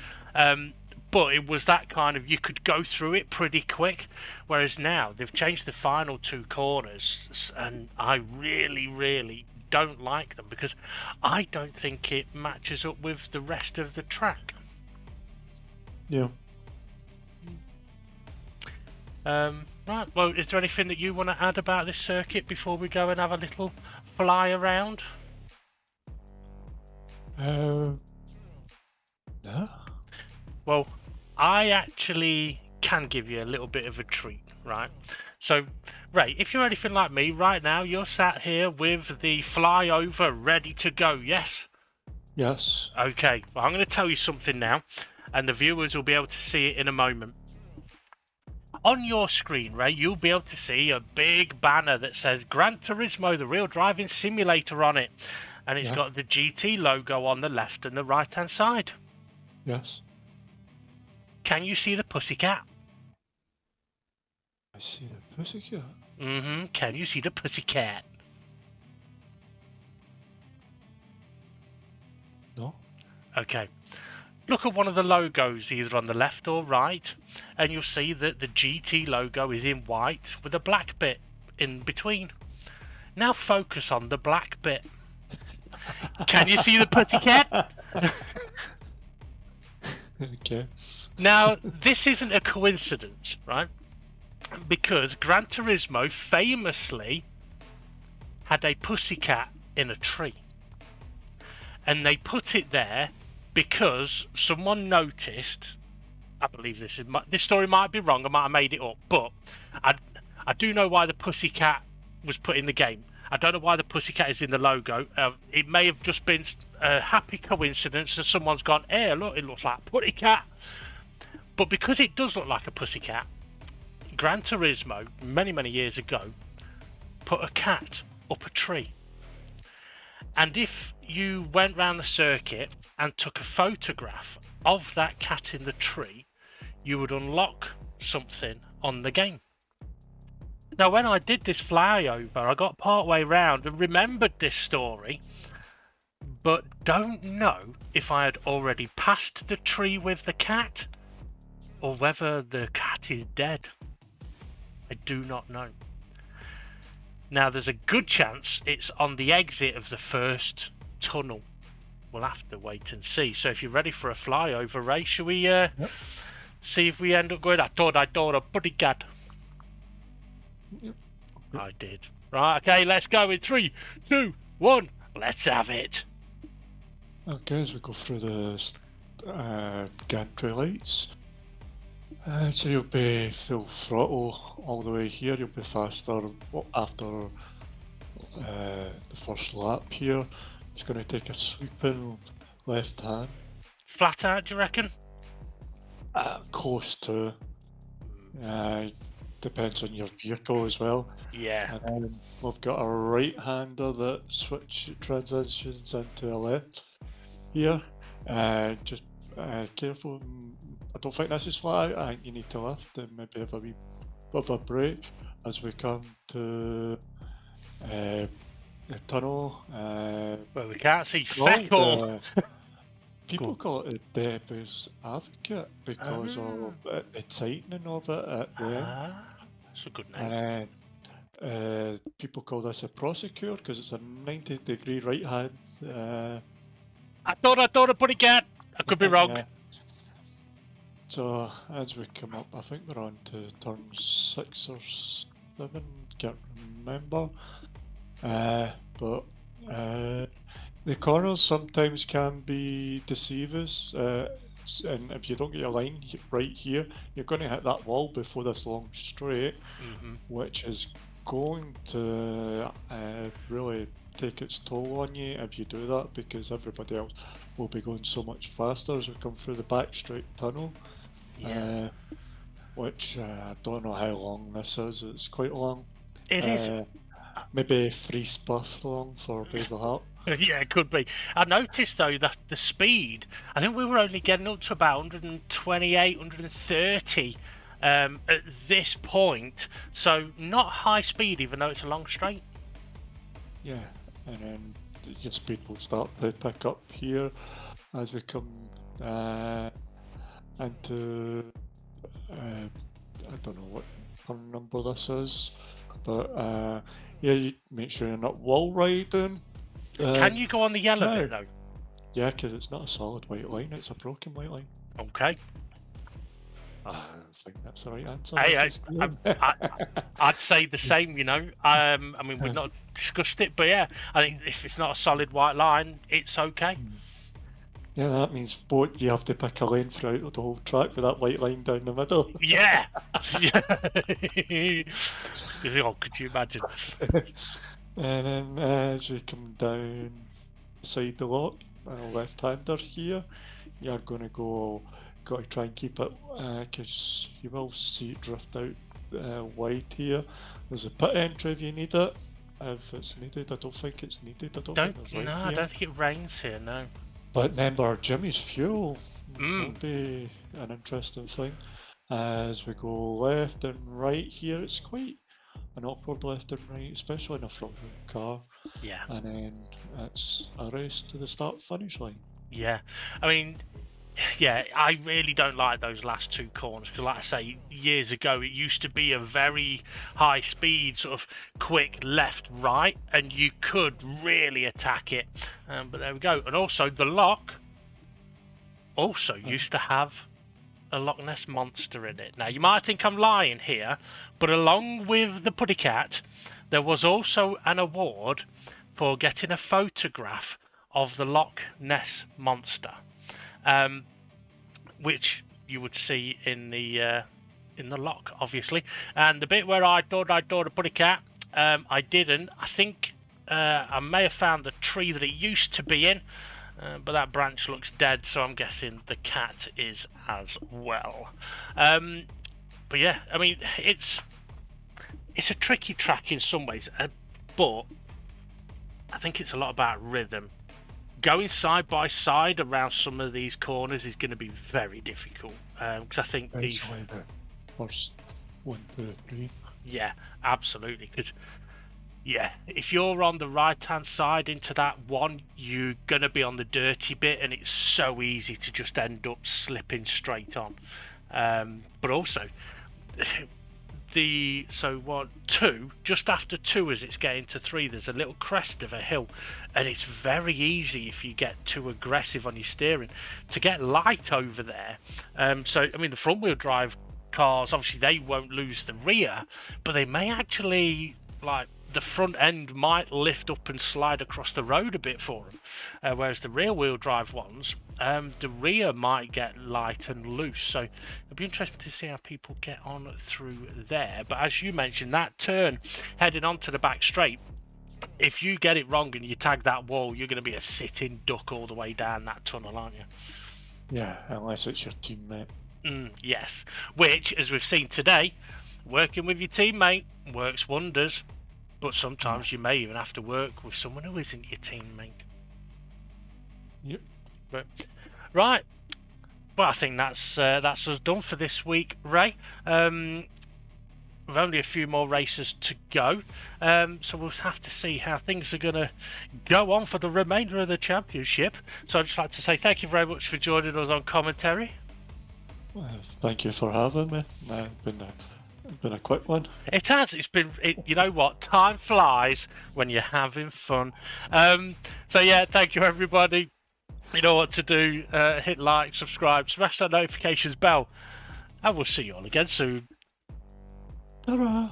But it was that kind of, you could go through it pretty quick, whereas now they've changed the final 2 corners, and I really don't like them, because I don't think it matches up with the rest of the track. Yeah. Right, well, is there anything that you want to add about this circuit before we go and have a little fly around? No. Well, I actually can give you a little bit of a treat, right? So, Ray, if you're anything like me right now, you're sat here with the flyover ready to go, yes? Yes. Okay, well, I'm going to tell you something now, and the viewers will be able to see it in a moment. On your screen, Ray, you'll be able to see a big banner that says Gran Turismo, the real driving simulator on it. And it's got the GT logo on the left and the right-hand side. Yes. Can you see the pussycat? I see the pussycat. Mm-hmm. Can you see the pussycat? No. Okay. Look at one of the logos, either on the left or right, and you'll see that the GT logo is in white with a black bit in between. Now focus on the black bit. Can you see the pussycat? Okay. Now, this isn't a coincidence, right? Because Gran Turismo famously had a pussycat in a tree. And they put it there because someone noticed, I believe this story might be wrong, I might have made it up, but I do know why the pussycat was put in the game. I don't know why the pussycat is in the logo. It may have just been a happy coincidence that someone's gone, hey, look, it looks like a pussycat. But because it does look like a pussycat, Gran Turismo, many years ago, put a cat up a tree. And if you went round the circuit and took a photograph of that cat in the tree, you would unlock something on the game. Now, when I did this flyover, I got part way round and remembered this story, but don't know if I had already passed the tree with the cat or whether the cat is dead. I do not know. Now, there's a good chance it's on the exit of the first tunnel. We'll have to wait and see. So if you're ready for a flyover race, shall we see if we end up going? I thought a buddy cat. Yep. I did. Right, okay, let's go in 3, 2, 1. Let's have it. Okay, as we go through the gantry lights. So you'll be full throttle all the way here. You'll be faster after the first lap here. It's going to take a sweeping left hand. Flat out, do you reckon? Close to. Depends on your vehicle as well. Yeah. And then we've got a right-hander that transitions into a left here. Just careful. I don't think this is flat out. I think you need to lift and maybe have a wee bit of a brake as we come to the tunnel. Well, we can't see feck all. People call it the Devil's Advocate because of the tightening of it at the end. That's a good name. And then people call this a prosecutor because it's a 90-degree right hand. I thought a buddy cat. I could be wrong. Yeah. So as we come up, I think we're on to turn 6 or 7, can't remember. But the corners sometimes can be deceivers, and if you don't get your line right here, you're going to hit that wall before this long straight, which is going to really take its toll on you if you do that, because everybody else will be going so much faster as we come through the back straight tunnel. Yeah. Which I don't know how long this is. It's quite long. It is. Maybe 3 spots long for Basil Heart. Yeah, it could be. I noticed though that the speed, I think we were only getting up to about 128, 130 at this point. So not high speed, even though it's a long straight. Yeah, and then your speed will start to pick up here as we come into I don't know what turn number this is, but yeah, you make sure you're not wall riding. Can you go on the yellow bit though? Yeah, because it's not a solid white line, it's a broken white line. Okay. I think that's the right answer. I'd say the same, you know. I mean, we've not discussed it, but yeah, I think if it's not a solid white line, it's okay. Yeah, that means you have to pick a lane throughout the whole track with that white line down the middle. Yeah. Oh, could you imagine? And then as we come down beside the lock, left-hander here, you're going to got to try and keep it, because you will see it drift out wide here. There's a pit entry if you need it. If it's needed, I don't think it's needed. I don't think it rains here, no. But remember, Jimmy's fuel would be an interesting thing. As we go left and right here, it's quite an awkward left and right, especially in a front-wheel car. Yeah. And then it's a race to the start-finish line. Yeah, I mean, yeah, I really don't like those last 2 corners because, like I say, years ago it used to be a very high speed, sort of quick left-right, and you could really attack it. But there we go. And also, the lock also used to have a Loch Ness monster in it. Now, you might think I'm lying here, but along with the Puddy Cat, there was also an award for getting a photograph of the Loch Ness monster. Which you would see in the lock, obviously. And the bit where I thought a Puddy Cat, I didn't. I think I may have found the tree that it used to be in, but that branch looks dead, so I'm guessing the cat is as well. But yeah, I mean, it's a tricky track in some ways, but I think it's a lot about rhythm. Going side by side around some of these corners is going to be very difficult, because I think these first 1, 2, 3. Yeah, absolutely. Because yeah, if you're on the right hand side into that one, you're going to be on the dirty bit, and it's so easy to just end up slipping straight on. But also, 2, just after 2 as it's getting to 3, there's a little crest of a hill, and it's very easy if you get too aggressive on your steering to get light over there. So I mean, the front wheel drive cars, obviously they won't lose the rear, but they may actually, like, the front end might lift up and slide across the road a bit for them, whereas the rear wheel drive ones, the rear might get light and loose. So it'll be interesting to see how people get on through there. But as you mentioned, that turn heading onto the back straight, if you get it wrong and you tag that wall, you're going to be a sitting duck all the way down that tunnel, aren't you? Yeah, unless it's your teammate. Yes, which, as we've seen today, working with your teammate works wonders. But sometimes you may even have to work with someone who isn't your teammate. Yep. But, right. Well, I think that's us done for this week, Ray. We've only a few more races to go, so we'll have to see how things are going to go on for the remainder of the championship. So I'd just like to say thank you very much for joining us on commentary. Well, thank you for having me. It's been a quick one. It has. You know what? Time flies when you're having fun. So yeah, thank you everybody. You know what to do. Hit like, subscribe, smash that notifications bell, and we'll see you all again soon. Ta-ra!